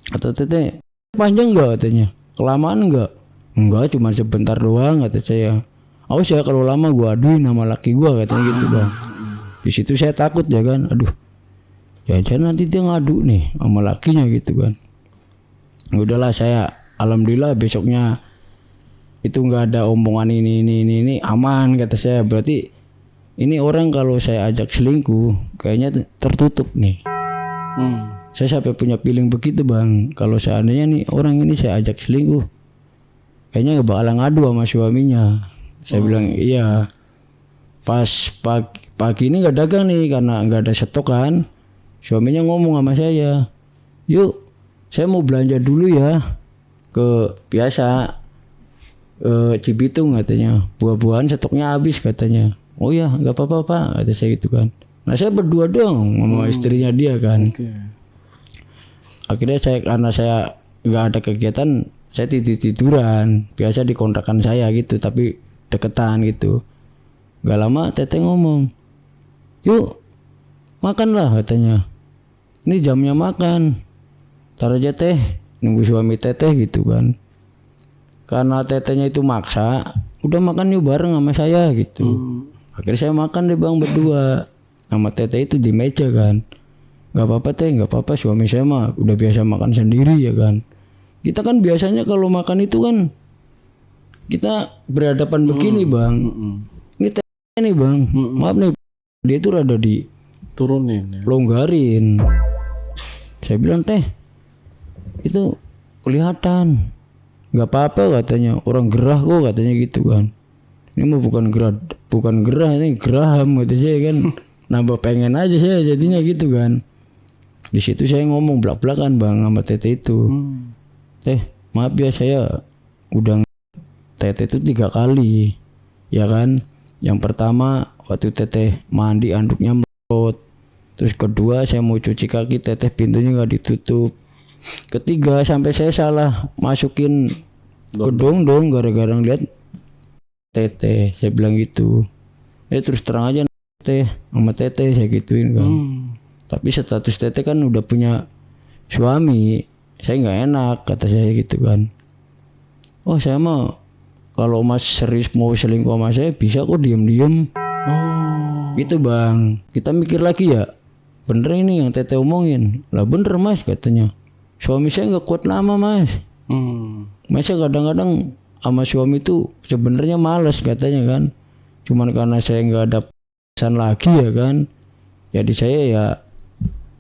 Kata Teteh, panjang nggak katanya? Kelamaan nggak? Enggak, cuma sebentar doang kata saya. Awas ya kalau lama gua aduin nama laki gua katanya gitu bang. Di situ saya takut ya kan. Aduh, jangan nanti dia ngadu nih sama lakinya gitu kan. Udahlah saya alhamdulillah besoknya itu nggak ada omongan ini aman kata saya. Berarti ini orang kalau saya ajak selingkuh kayaknya tertutup nih. Saya sampai punya feeling begitu bang. Kalau seandainya nih orang ini saya ajak selingkuh, kayaknya gak bakalan ngadu sama suaminya. Saya bilang iya. Pas pagi ini nggak dagang nih karena nggak ada stok kan. Suaminya ngomong sama saya, yuk saya mau belanja dulu ya ke biasa Cibitung katanya. Buah-buahan stoknya habis katanya. Oh ya nggak apa-apa Pak, kata saya gitu kan. Nah saya berdua dong sama istrinya dia kan. Akhirnya karena saya nggak ada kegiatan, saya tiduran biasa di kontrakan saya gitu, tapi deketan gitu. Gak lama teteh ngomong, yuk makanlah katanya, ini jamnya makan, tar aja teh nunggu suami teteh gitu kan. Karena tetehnya itu maksa, udah makan yuk bareng sama saya gitu. Akhirnya saya makan deh bang berdua sama teteh itu di meja kan. Gak apa-apa teh, gak apa-apa, suami saya mah udah biasa makan sendiri ya kan. Kita kan biasanya kalau makan itu kan kita berhadapan begini bang. Ini teh nih bang, maaf nih, dia tuh rada di turunin ya. Longgarin. Saya bilang teh itu kelihatan, nggak apa-apa katanya, orang gerah kok katanya gitu kan. Ini mah bukan gerah, ini geraham kata saya kan. Nambah pengen aja saya jadinya gitu kan. Di situ saya ngomong belak-belakan bang sama teteh itu. Teh maaf ya saya udah teteh itu 3 kali ya kan. Yang pertama waktu teteh mandi anduknya melorot. Terus kedua saya mau cuci kaki teteh pintunya nggak ditutup. Ketiga sampai saya salah masukin ke dong gara-gara ngeliat teteh. Saya bilang gitu. Terus terang aja teh sama teteh saya gituin kan. Tapi status teteh kan udah punya suami, saya nggak enak kata saya gitu kan. Oh saya mah kalau mas serius mau selingkuh sama saya bisa kok diem-diem. Gitu bang. Kita mikir lagi ya, bener ini yang teteh omongin. Lah bener mas katanya. Suami saya nggak kuat lama mas. Masa kadang-kadang sama suami itu sebenarnya males katanya kan. Cuman karena saya nggak ada pesan lagi ya kan. Jadi saya ya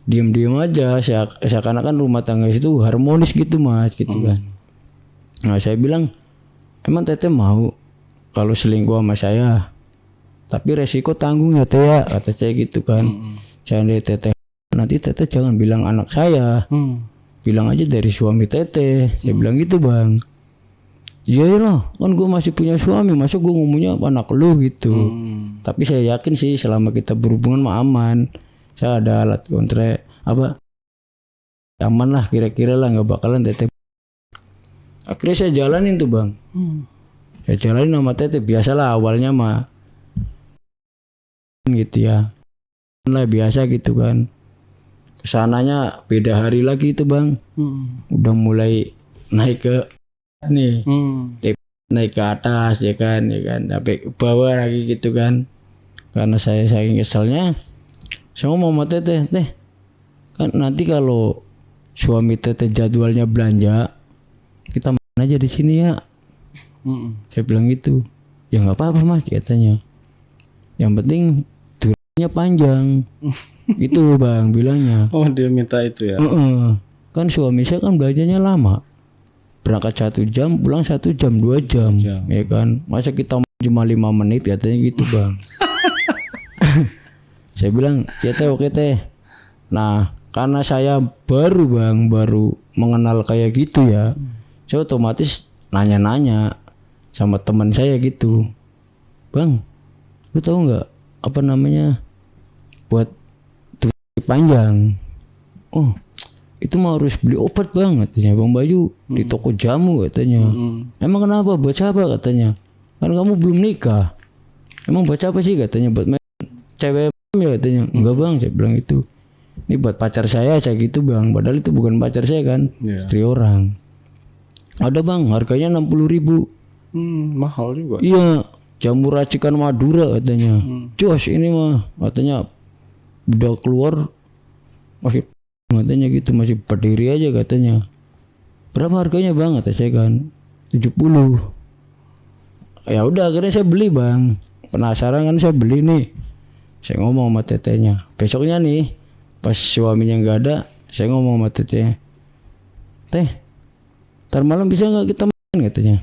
diam-diam aja, seakan-akan rumah tangga itu harmonis gitu mas gitu kan. Nah saya bilang emang teteh mau kalau selingkuh sama saya, tapi resiko tanggung ya teh ya, kata saya gitu kan. Saya lihat teteh, nanti teteh jangan bilang anak saya, bilang aja dari suami teteh. Saya bilang gitu bang. Iya lah, kan gue masih punya suami, masa gue ngomongnya anak lu gitu. Tapi saya yakin sih selama kita berhubungan mah aman. Saya ada alat kontre apa aman lah kira-kira lah, nggak bakalan teteh. Akhirnya saya jalanin tuh bang. Saya jalanin sama teteh, biasalah awalnya mah gitu ya lah biasa gitu kan. Kesananya beda hari lagi itu bang. Udah mulai naik ke nih, naik ke atas ya kan sampai ke bawah lagi gitu kan. Karena saya saking keselnya, saya ngomong sama teteh, teh kan nanti kalau suami teteh jadwalnya belanja, kita makan aja di sini ya. Saya bilang gitu. Ya nggak apa-apa mas katanya. Yang penting durasinya panjang. Gitu bang bilangnya. Oh dia minta itu ya. Kan suami saya kan belanjanya lama. Berangkat 1 jam, pulang 1 jam, 2 jam, ya kan. Masa kita cuma 5 menit katanya gitu bang. Saya bilang ya teh oke teh. Nah karena saya baru mengenal kayak gitu ya, saya otomatis nanya-nanya sama teman saya gitu. Bang, lu tahu nggak apa namanya buat durasi panjang? Oh itu mah harus beli obat bang katanya bang Bayu di toko jamu katanya. Emang kenapa, buat siapa katanya? Kan kamu belum nikah. Emang buat siapa sih katanya? Buat cewek ya katanya. Enggak bang, saya bilang itu. Ini buat pacar saya gitu bang. Padahal itu bukan pacar saya kan, istri orang. Ada bang, harganya 60.000. Mahal juga. Iya, jamu racikan Madura katanya. Jos ini mah katanya udah keluar masih katanya gitu, masih berdiri aja katanya. Berapa harganya bang? Kata saya kan 70. Ya udah akhirnya saya beli bang. Penasaran kan saya beli nih. Saya ngomong sama tetehnya. Besoknya nih pas suaminya nggak ada, saya ngomong sama tetehnya. Teh, ntar malam bisa nggak kita makan katanya.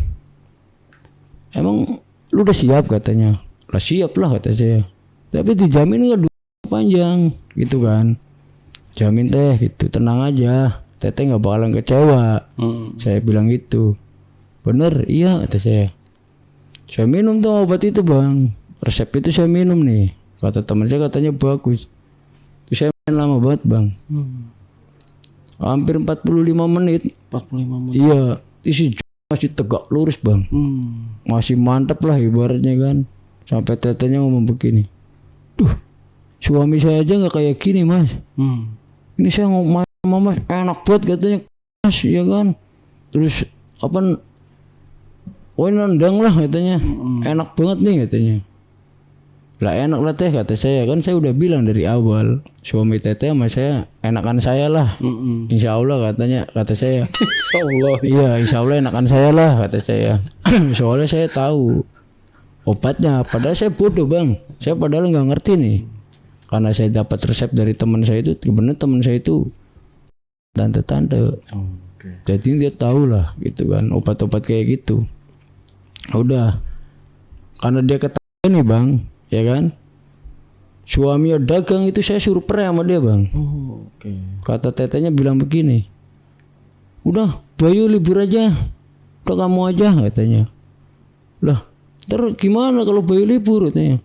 Emang lu udah siap katanya. Lah siap lah kata saya. Tapi dijamin nggak panjang gitu kan. Jamin teh gitu, tenang aja, teteh nggak bakalan kecewa. Saya bilang gitu. Bener, iya kata saya. Saya minum tuh obat itu bang, resep itu saya minum nih. Kata teman saya katanya bagus. Itu saya main lama banget bang. Hampir 45 menit. 45 menit. Iya, isi masih tegak lurus bang. Masih mantap lah ibaratnya kan. Sampai tetehnya ngomong begini. Duh, suami saya aja nggak kayak gini mas. Ini saya ngomong sama mas enak banget katanya mas, ya kan. Terus apa? Oh nendang lah katanya. Enak banget nih katanya. Lah enak lah teh kata saya, kan saya udah bilang dari awal suami teteh sama saya enakan saya lah. Insya Allah katanya, kata saya. Insya Allah. Iya insya Allah enakan saya lah kata saya. Soalnya saya tahu obatnya, padahal saya bodoh bang. Saya padahal nggak ngerti nih. Karena saya dapat resep dari teman saya itu, sebenarnya teman saya itu tante-tante. Jadi dia tahu lah gitu kan obat-obat kayak gitu. Udah, karena dia ketahuan nih bang, ya kan. Suami dagang itu saya suruh pray sama dia bang. Kata tetenya bilang begini, udah Bayu libur aja, udah kamu aja katanya. Lah, ntar gimana kalau Bayu libur katanya?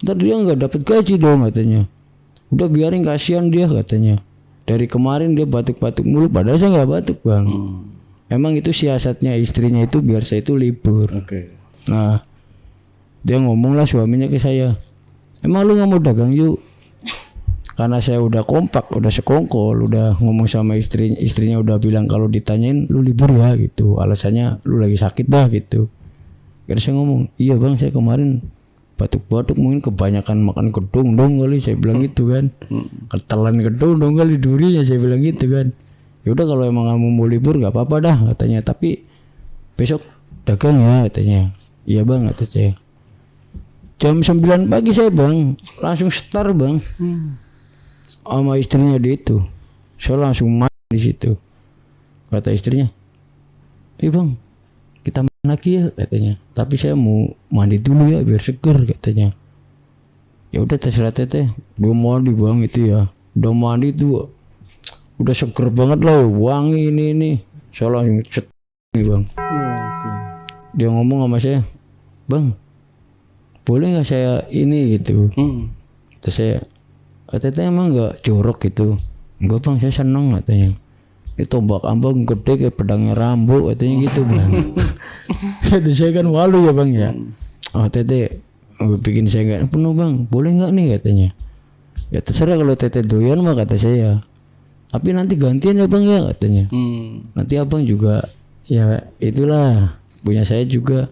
Ntar dia nggak dapat gaji dong katanya. Udah biarin kasihan dia katanya. Dari kemarin dia batuk-batuk mulu, padahal saya nggak batuk bang. Emang itu siasatnya istrinya itu biar saya itu libur. Nah, dia ngomong lah suaminya ke saya. Emang lu nggak mau dagang yuk? Karena saya udah kompak, udah sekongkol, udah ngomong sama istrinya udah bilang kalau ditanyain lu libur ya gitu. Alasannya lu lagi sakit dah gitu. Karena saya ngomong, iya bang saya kemarin batuk-batuk mungkin kebanyakan makan gedung dong kali, saya bilang gitu kan. Ketelan gedung dong kali durinya, saya bilang gitu kan. Ya udah kalau emang kamu mau libur gak apa-apa dah katanya, tapi besok dagang ya katanya. Iya bang kata saya. Jam 9 pagi saya bang langsung start bang sama istrinya di itu. Saya langsung main di situ. Kata istrinya, bang kita main lagi ya katanya. Tapi saya mau mandi dulu ya biar seger katanya. Ya udah terserah teteh. Udah mandi bang itu ya. Udah mandi tuh udah seger banget lah, wangi ini. Saya langsung cet nih bang. Dia ngomong sama saya, bang boleh nggak saya ini gitu. Terus saya, teteh emang nggak jorok gitu? Enggak bang saya seneng katanya. Itu tombak ambang gede kayak pedangnya Rambo katanya gitu bang. Jadi saya kan malu ya bang ya. Oh teteh bikin saya nggak penuh bang, boleh nggak nih katanya. Ya terserah kalau teteh doyan mah kata saya. Tapi nanti gantian ya bang ya katanya. Nanti abang juga ya itulah punya saya juga.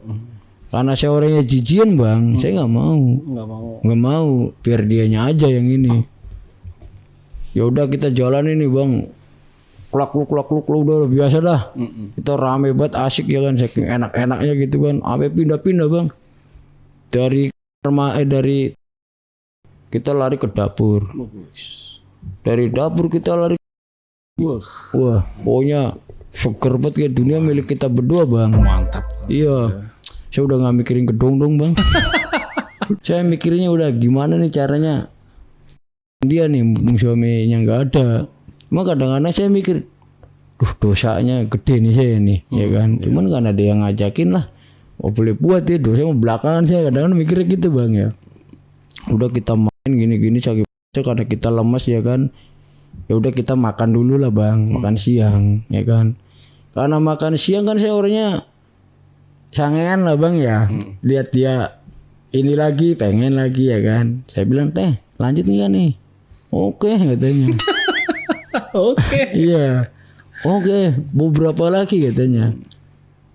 Karena saya orangnya jijian bang, saya nggak mau biar dianya aja yang ini. Ya udah kita jalan ini bang. Klak udah biasa dah. Kita rame banget asik ya kan, saking enak-enaknya gitu kan. Sampai pindah-pindah bang. Dari kita lari ke dapur. Dari dapur kita lari. Wah, pokoknya seger banget ya, dunia milik kita berdua bang. Mantap. Iya. Saya udah nggak mikirin gedung dong bang. Saya mikirnya udah gimana nih caranya dia nih mumpung suaminya nggak ada. Cuma kadang-kadang saya mikir, dosanya gede nih saya nih, ya kan. Cuman kan ada yang ngajakin lah, oh boleh buat ya, dosa mau belakangan saya kadang-kadang mikirnya gitu bang ya. Udah kita main gini-gini sakit karena kita lemas ya kan. Ya udah kita makan dulu lah bang, makan siang ya kan. Karena makan siang kan saya orangnya sangean lah bang ya. Lihat dia ini lagi, pengen lagi ya kan. Saya bilang teh lanjut nggak nih? Oke katanya. Oke. Iya. Oke, beberapa lagi katanya.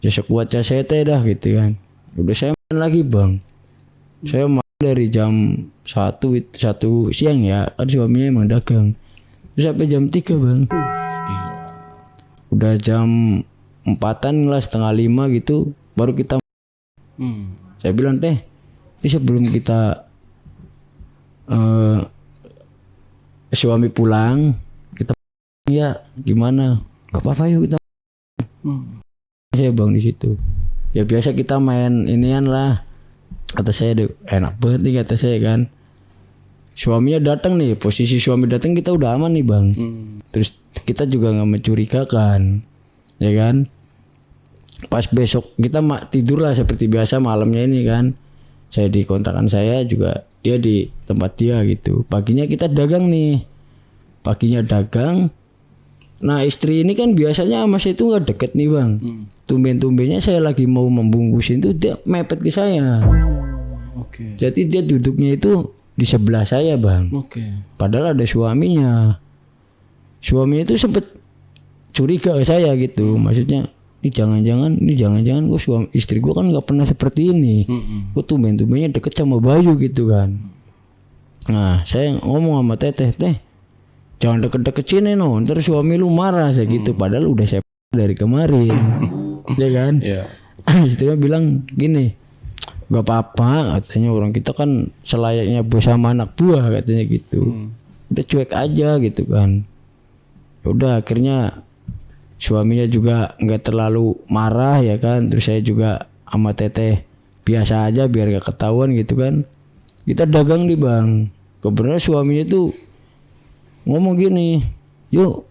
Ya sekuatnya saya teh dah gitu kan. Udah saya main lagi bang. Saya main dari jam 1 siang ya. Kan suaminya emang dagang. Terus sampai jam 3 bang. Udah jam 4-an lah, 4:30 gitu baru kita. Saya bilang teh, ini sebelum kita suami pulang kita ya gimana? Gak apa-apa yuk kita. Saya bang di situ. Ya biasa kita main inian lah, Kata saya, "Duh, enak banget nih," kata saya kan. Suaminya datang nih, posisi suami datang kita udah aman nih bang. Terus kita juga nggak mencurigakan, ya kan. Pas besok kita tidur lah seperti biasa malamnya ini kan. Saya di kontrakan saya juga, dia di tempat dia gitu. Paginya kita dagang nih, paginya dagang. Nah istri ini kan biasanya sama saya itu nggak deket nih bang. Tumben-tumbennya saya lagi mau membungkusin tuh dia mepet ke saya. Oke. Jadi dia duduknya itu di sebelah saya bang. Oke. Padahal ada suaminya. Suaminya itu sempet curiga ke saya gitu. Maksudnya ini jangan-jangan kok suami istri gua kan nggak pernah seperti ini. Kok tumben-tumbennya deket sama Bayu gitu kan. Nah saya ngomong sama Teteh, "Teh, jangan deket-deket sini no, ntar suami lu marah," saya gitu. Padahal udah saya dari kemarin. Ya kan? Iya. Istrinya bilang gini, "Gak apa-apa," katanya, "orang kita kan selayaknya bos sama anak buah," katanya gitu. Udah cuek aja gitu kan. Udah akhirnya suaminya juga nggak terlalu marah ya kan. Terus saya juga sama Teteh biasa aja biar gak ketahuan gitu kan. Kita dagang nih bang. Kebenaran suaminya tuh ngomong gini, "Yuk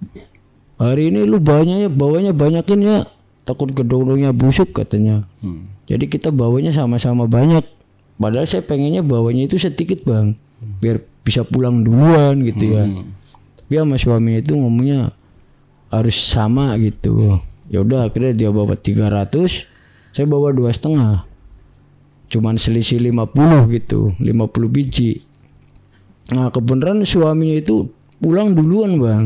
hari ini lu bawanya banyakin ya, takut gedung-gedungnya busuk," katanya. Jadi kita bawanya sama-sama banyak. Padahal saya pengennya bawanya itu sedikit bang, biar bisa pulang duluan gitu ya. Tapi sama suaminya itu ngomongnya harus sama gitu. Ya udah akhirnya dia bawa 300, saya bawa 2,5. Cuman selisih 50 gitu, 50 biji. Nah kebenaran suaminya itu pulang duluan bang.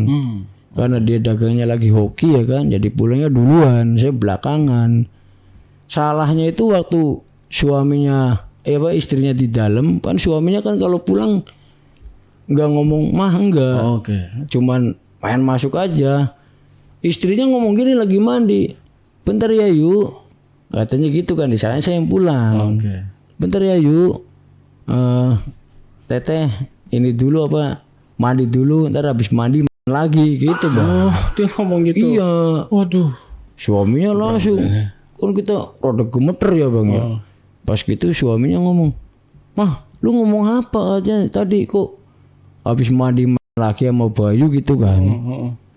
Karena dia dagangnya lagi hoki ya kan, jadi pulangnya duluan, saya belakangan. Salahnya itu waktu suaminya istrinya di dalam, kan suaminya kan kalau pulang nggak ngomong mah enggak. Oke. Cuman main masuk aja. Istrinya ngomong gini lagi mandi, "Bentar ya yuk," katanya gitu kan. Di sana saya yang pulang. Oke. "Bentar ya yuk, Teteh ini dulu apa mandi dulu, ntar habis mandi lagi," gitu bang. Oh, dia ngomong gitu. Iya. Waduh. Suaminya langsung, kan kita rada gemeter ya bang ya. Pas gitu suaminya ngomong, "Mah, lu ngomong apa aja tadi kok habis mandi lagi sama Bayu gitu kan?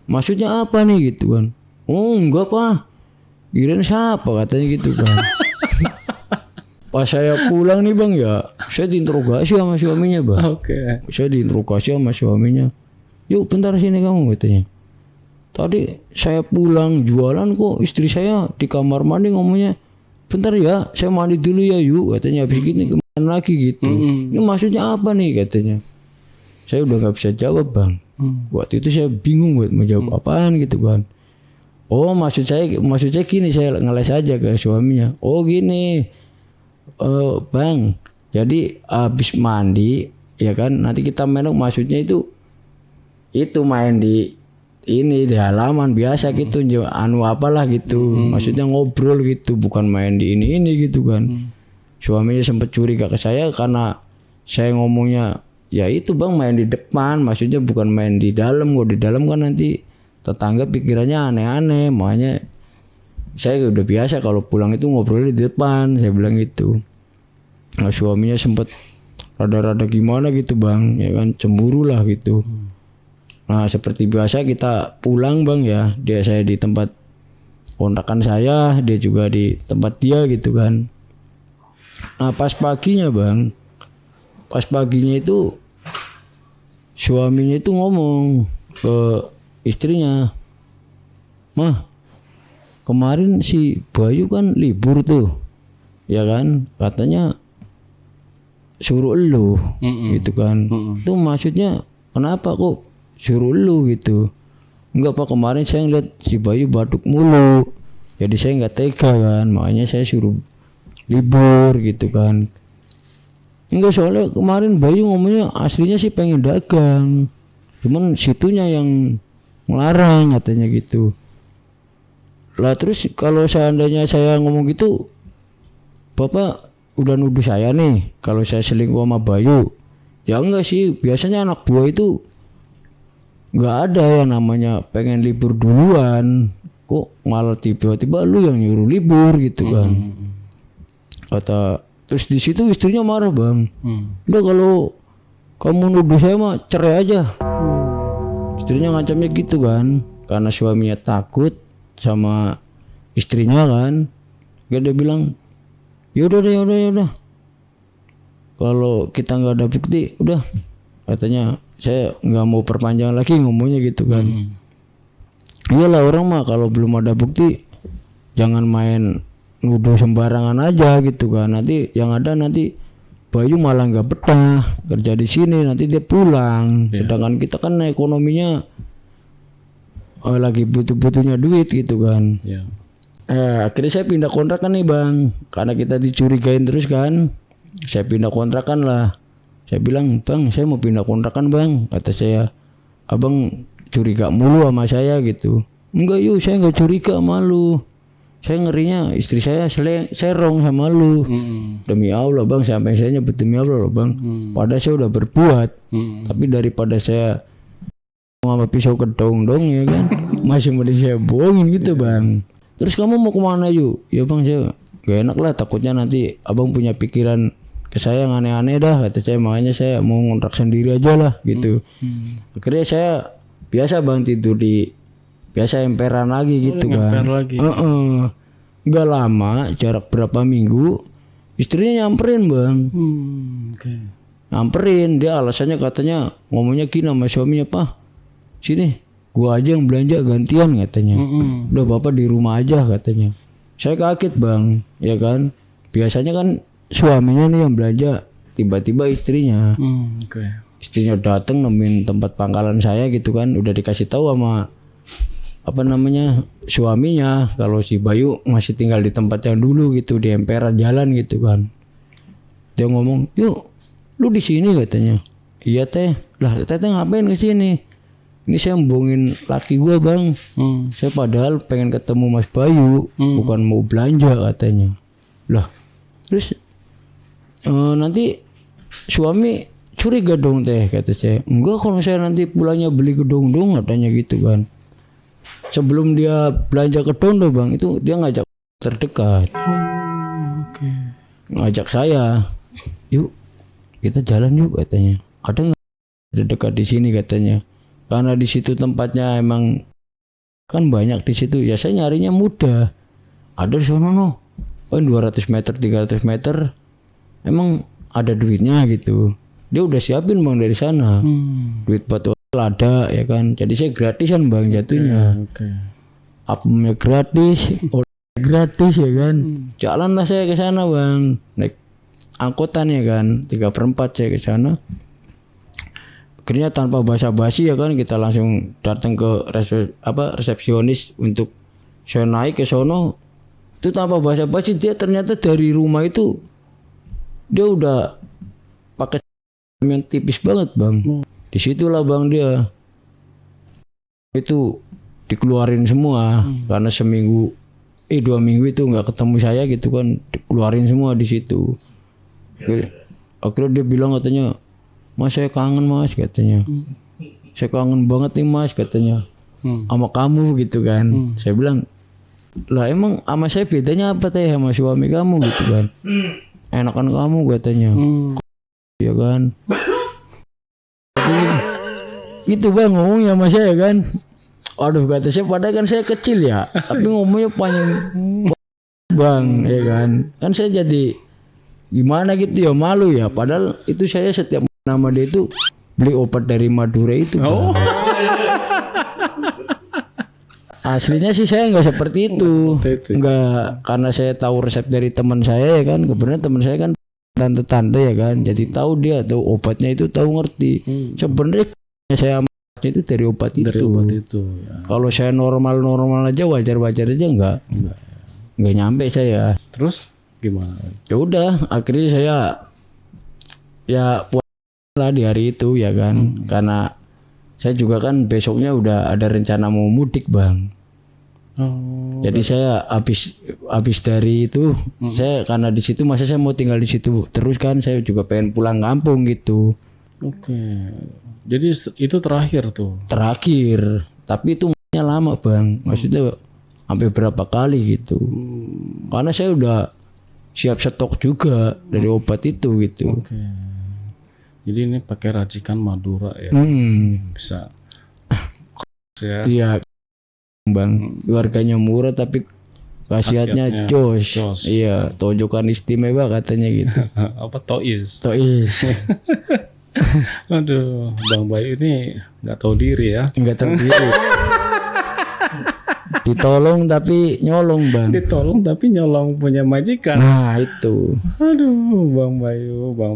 Maksudnya apa nih gitu kan?" "Oh enggak pak, kirain siapa," katanya gitu kan. Pas saya pulang nih bang ya, saya diinterogasi sama suaminya bang. Oke. Saya diinterogasi sama suaminya, "Yuk bentar sini kamu," katanya. "Tadi saya pulang jualan kok istri saya di kamar mandi ngomongnya, 'Bentar ya, saya mandi dulu ya yuk,' katanya. Habis gini kemana lagi gitu. Ini maksudnya apa nih," katanya. Saya udah nggak bisa jawab bang. Waktu itu saya bingung buat mau jawab apaan gitu kan. "Oh maksud saya gini," saya ngeles aja ke suaminya. "Oh gini, bang, jadi habis mandi ya kan, nanti kita main, maksudnya itu main di halaman biasa gitu, anu apalah gitu, maksudnya ngobrol gitu, bukan main di ini gitu kan." Suaminya sempat curiga ke saya karena saya ngomongnya, "Ya itu bang main di depan," maksudnya bukan main di dalam. Kalau di dalam kan nanti tetangga pikirannya aneh-aneh. Makanya saya udah biasa kalau pulang itu ngobrol di depan, saya bilang gitu. Nah suaminya sempat rada-rada gimana gitu bang, ya kan, cemburu lah gitu. Nah seperti biasa kita pulang bang ya, saya di tempat kontrakan saya, dia juga di tempat dia gitu kan. Nah pas paginya itu suaminya itu ngomong ke istrinya, "Mah, kemarin si Bayu kan libur tuh, ya kan, katanya suruh elu," gitu kan. Itu maksudnya kenapa kok suruh elu gitu? "Enggak pak, kemarin saya ngeliat si Bayu batuk mulu, jadi saya nggak tega kan, makanya saya suruh libur gitu kan." "Enggak, soalnya kemarin Bayu ngomongnya aslinya sih pengen dagang, cuman situnya yang ngelarang," katanya gitu. Lah terus kalau seandainya saya ngomong gitu, Bapak udah nuduh saya nih kalau saya selingkuh sama Bayu. Ya enggak sih, biasanya anak buah itu nggak ada yang namanya pengen libur duluan, kok malah tiba-tiba lu yang nyuruh libur gitu kan. Kata Terus di situ istrinya marah bang. Hmm. Udah kalau kamu nuduh saya mah cerai aja. Istrinya ngancamnya gitu kan, karena suaminya takut sama istrinya kan. Dia bilang, yaudah. Kalau kita nggak ada bukti, udah, katanya saya nggak mau perpanjang lagi ngomongnya gitu kan. Iyalah orang mah kalau belum ada bukti jangan main nuduh sembarangan aja gitu kan. Nanti yang ada nanti Bayu malah nggak betah kerja di sini, nanti dia pulang. Sedangkan kita kan ekonominya lagi butuh-butuhnya duit gitu kan. Akhirnya saya pindah kontrakan nih bang, karena kita dicurigain terus kan. Saya pindah kontrakan lah. Saya bilang, bang, saya mau pindah kontrakan bang. Kata saya, abang curiga mulu sama saya gitu. Enggak yuk, saya nggak curiga sama lu. Saya ngerinya istri saya serong sama lu. Demi Allah bang, sampai saya nyebut demi Allah loh bang. Padahal saya udah berbuat. Tapi daripada saya sama pisau kedong ya kan, masih mending saya bohongin gitu bang. Terus kamu mau kemana yuk? Ya bang, saya gak enak lah, takutnya nanti abang punya pikiran ke saya yang aneh-aneh dah. Kata saya, makanya saya mau ngontrak sendiri aja lah gitu. Akhirnya saya biasa bang tidur di biasa emperan lagi gitu kan. Gak lama, jarak berapa minggu istrinya nyamperin bang. Nyamperin, dia alasannya katanya ngomongnya gini sama suaminya, Pak sini gua aja yang belanja gantian katanya. Udah bapak di rumah aja katanya. Saya kaget bang, ya kan. Biasanya kan suaminya nih yang belanja, tiba-tiba istrinya. Istrinya datang nemuin tempat pangkalan saya gitu kan. Udah dikasih tahu sama suaminya kalau si Bayu masih tinggal di tempat yang dulu gitu, di emperan jalan gitu kan. Dia ngomong, yuk lu di sini katanya. Iya teh. Lah teh ngapain ke sini? Ini saya bohongin laki gua bang. Saya padahal pengen ketemu Mas Bayu, bukan mau belanja katanya. Lah terus nanti suami curiga dong teh, kata saya. Enggak, kalau saya nanti pulangnya beli kedong dong katanya gitu kan. Sebelum dia belanja kedong dong bang, itu dia ngajak terdekat. Ngajak saya, yuk kita jalan yuk katanya. Ada nggak terdekat di sini katanya. Karena di situ tempatnya emang kan banyak di situ. Ya saya nyarinya mudah. Ada di sana no. 200 meter, 300 meter. Emang ada duitnya gitu. Dia udah siapin bang dari sana. Duit buat ada ya kan. Jadi saya gratisan bang jatuhnya. Apanya gratis, gratis ya kan. Jalanlah saya ke sana bang. Naik angkutan ya kan. 3/4 saya ke sana. Akhirnya tanpa basa-basi ya kan, kita langsung datang ke resepsionis untuk saya naik ke sono. Itu tanpa basa-basi, dia ternyata dari rumah itu dia udah pakai yang tipis banget bang. Disitulah bang dia itu dikeluarin semua karena 2 minggu itu nggak ketemu saya gitu kan, dikeluarin semua di situ. Akhirnya dia bilang katanya, Mas saya kangen mas katanya. Saya kangen banget nih mas katanya. Sama kamu gitu kan. Saya bilang, lah emang sama saya bedanya apa teh sama suami kamu gitu kan. Enakan kamu katanya. Ya kan. Gitu bang ngomongnya sama saya kan. Aduh kata saya, padahal kan saya kecil ya. Tapi ngomongnya panjang bang ya kan. Kan saya jadi gimana gitu ya, malu ya. Padahal itu saya setiap nama dia itu beli obat dari Madura itu. Aslinya sih saya nggak seperti itu. Nggak, karena saya tahu resep dari teman saya ya kan. Kebetulan teman saya kan tante-tante ya kan. Jadi tahu dia tahu obatnya itu, tahu ngerti. Sebenarnya saya itu dari obat itu. Ya. Kalau saya normal aja, wajar aja nggak nyampe saya. Terus gimana? Ya udah, akhirnya saya ya lah di hari itu ya kan. Karena saya juga kan besoknya udah ada rencana mau mudik bang. Jadi saya habis dari itu saya karena di situ masa saya mau tinggal di situ terus kan, saya juga pengen pulang kampung gitu. Jadi itu terakhir tuh. Terakhir, tapi itu lama bang. Maksudnya sampai berapa kali gitu. Karena saya udah siap stok juga dari obat itu gitu. Oke. Jadi ini pakai racikan Madura ya. Bisa ya. Iya Bang, harganya murah tapi khasiatnya jos. Iya, tojokan istimewa katanya gitu. Apa tois? Tois. Aduh, Bang Bayu ini nggak tahu diri ya. Nggak tahu diri. Ditolong tapi nyolong Bang. Ditolong tapi nyolong punya majikan. Nah itu. Aduh, Bang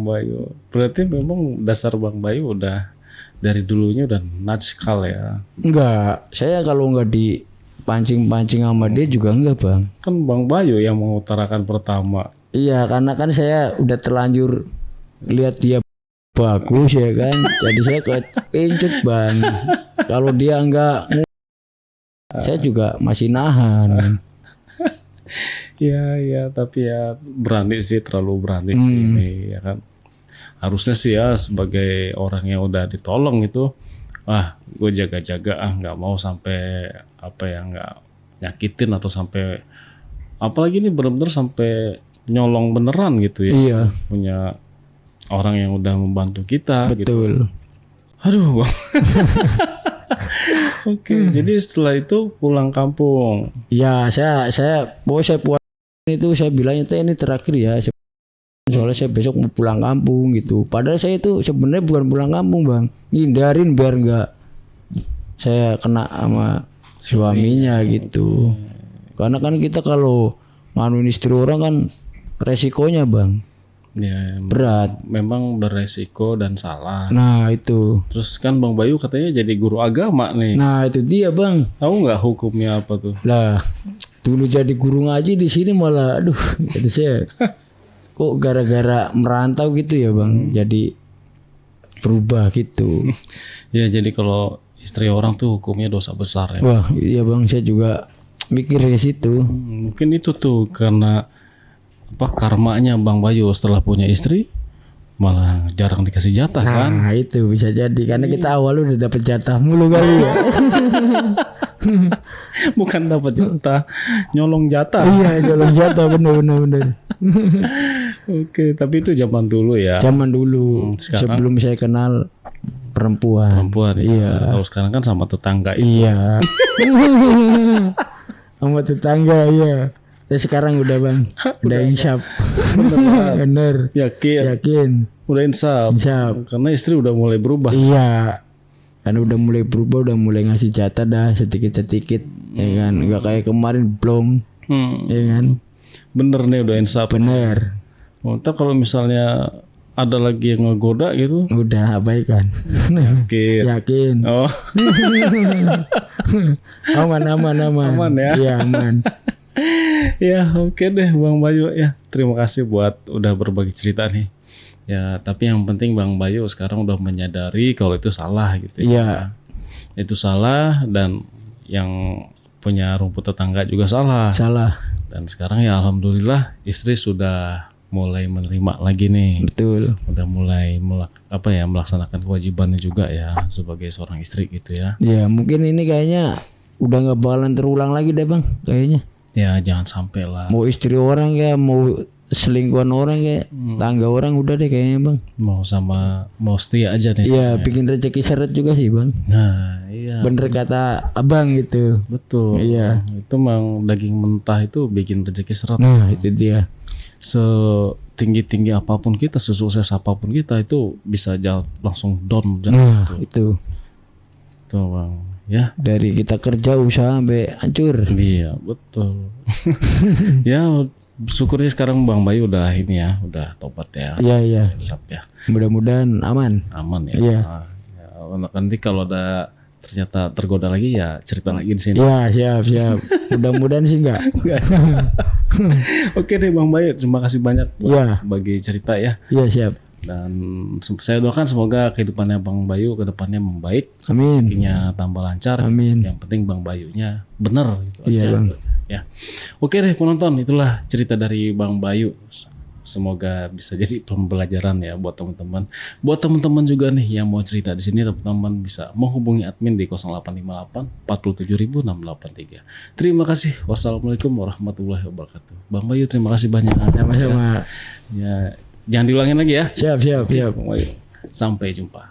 Bayu. Berarti memang dasar Bang Bayu udah dari dulunya udah natskal ya. Enggak, saya kalau nggak dipancing-pancing sama dia juga enggak Bang. Kan Bang Bayu yang mengutarakan pertama. Iya, karena kan saya udah terlanjur lihat dia bagus ya kan. Jadi saya kepincut Bang. Kalau dia enggak, saya juga masih nahan. Ya, tapi ya berani sih, terlalu berani sih ini ya kan. Harusnya sih ya sebagai orang yang udah ditolong itu, gue jaga-jaga nggak mau sampai nggak nyakitin atau sampai apalagi ini benar-benar sampai nyolong beneran gitu ya. Iya. Punya orang yang udah membantu kita. Betul. Gitu. Aduh. Oke, jadi setelah itu pulang kampung. Ya, saya puas itu saya bilangnya ini terakhir ya. Soalnya saya besok mau pulang kampung gitu. Padahal saya itu sebenarnya bukan pulang kampung Bang, hindarin biar nggak saya kena sama suaminya gitu. Karena kan kita kalau nganuin istri orang kan resikonya Bang. Ya, berat. Memang beresiko dan salah. Nah itu. Terus kan Bang Bayu katanya jadi guru agama nih. Nah itu dia Bang. Tahu nggak hukumnya apa tuh? Lah dulu jadi guru ngaji di sini malah, aduh, jadi saya kok gara-gara merantau gitu ya Bang, jadi berubah gitu. Ya jadi kalau istri orang tuh hukumnya dosa besar ya. Wah iya Bang, saya juga mikir ke situ. Mungkin itu tuh karena karmanya Bang Bayu setelah punya istri malah jarang dikasih jatah kan? Nah itu bisa jadi karena kita awal udah dapet jatah mulu kali ya. Bukan dapat jatah, nyolong jatah. Iya nyolong jatah bener. Oke, tapi itu zaman dulu ya. Zaman dulu, sebelum saya kenal perempuan. Ya. Iya. Kalau sekarang kan sama tetangga. Iya. Sama tetangga iya. Ya sekarang udah Bang, udah insaf. Bener. Yakin. Udah insaf. Karena istri udah mulai berubah. Iya. Kan udah mulai berubah, udah mulai ngasih jatah dah sedikit-sedikit, ya kan. Enggak kayak kemarin belum. Ya kan. Bener nih udah insaf. Bener. Ntar kalau misalnya ada lagi yang ngegoda gitu, udah abaikan. Yakin. Oh. Aman ya. Iya aman. Ya oke deh Bang Bayu ya. Terima kasih buat udah berbagi cerita nih. Ya tapi yang penting Bang Bayu sekarang udah menyadari kalau itu salah gitu ya. Iya. Itu salah dan yang punya rumput tetangga juga salah. Dan sekarang ya alhamdulillah istri sudah mulai menerima lagi nih. Betul. Udah mulai melaksanakan kewajibannya juga ya sebagai seorang istri gitu ya. Ya mungkin ini kayaknya udah nggak bakalan terulang lagi deh Bang kayaknya. Ya jangan sampai lah. Mau istri orang ya, mau selingkuhan orang ya, tangga orang udah deh kayaknya Bang. Mau setia aja deh. Iya bikin rezeki seret juga sih Bang. Nah iya. Bener kata abang gitu. Betul. Iya. Itu memang daging mentah itu bikin rezeki seret. Nah itu dia. Setinggi-tinggi apapun kita, sesukses apapun kita itu bisa langsung down. Nah itu. Tuh Bang. Ya. Dari kita kerja usaha sampai hancur. Iya betul. Ya syukurnya sekarang Bang Bayu udah ini ya, udah tobat ya. Iya. Insaf ya. Mudah-mudahan aman. Aman ya. Iya. Nanti kalau ada ternyata tergoda lagi ya cerita lagi di sini. Iya siap. Mudah-mudahan sih enggak. Oke deh Bang Bayu, terima kasih banyak bagi cerita ya. Iya siap. Dan saya doakan semoga kehidupannya Bang Bayu ke depannya membaik. Amin. Rezekinya tambah lancar. Amin. Yang penting Bang Bayunya bener gitu iya, aja. Bang. Ya. Oke deh penonton, itulah cerita dari Bang Bayu. Semoga bisa jadi pembelajaran ya buat teman-teman. Buat teman-teman juga nih yang mau cerita di sini, teman-teman bisa menghubungi admin di 0858 47683. Terima kasih. Wassalamualaikum warahmatullahi wabarakatuh. Bang Bayu, terima kasih banyak. Sama-sama. Ya, jangan diulangin lagi ya. Siap. Bang Bayu. Sampai jumpa.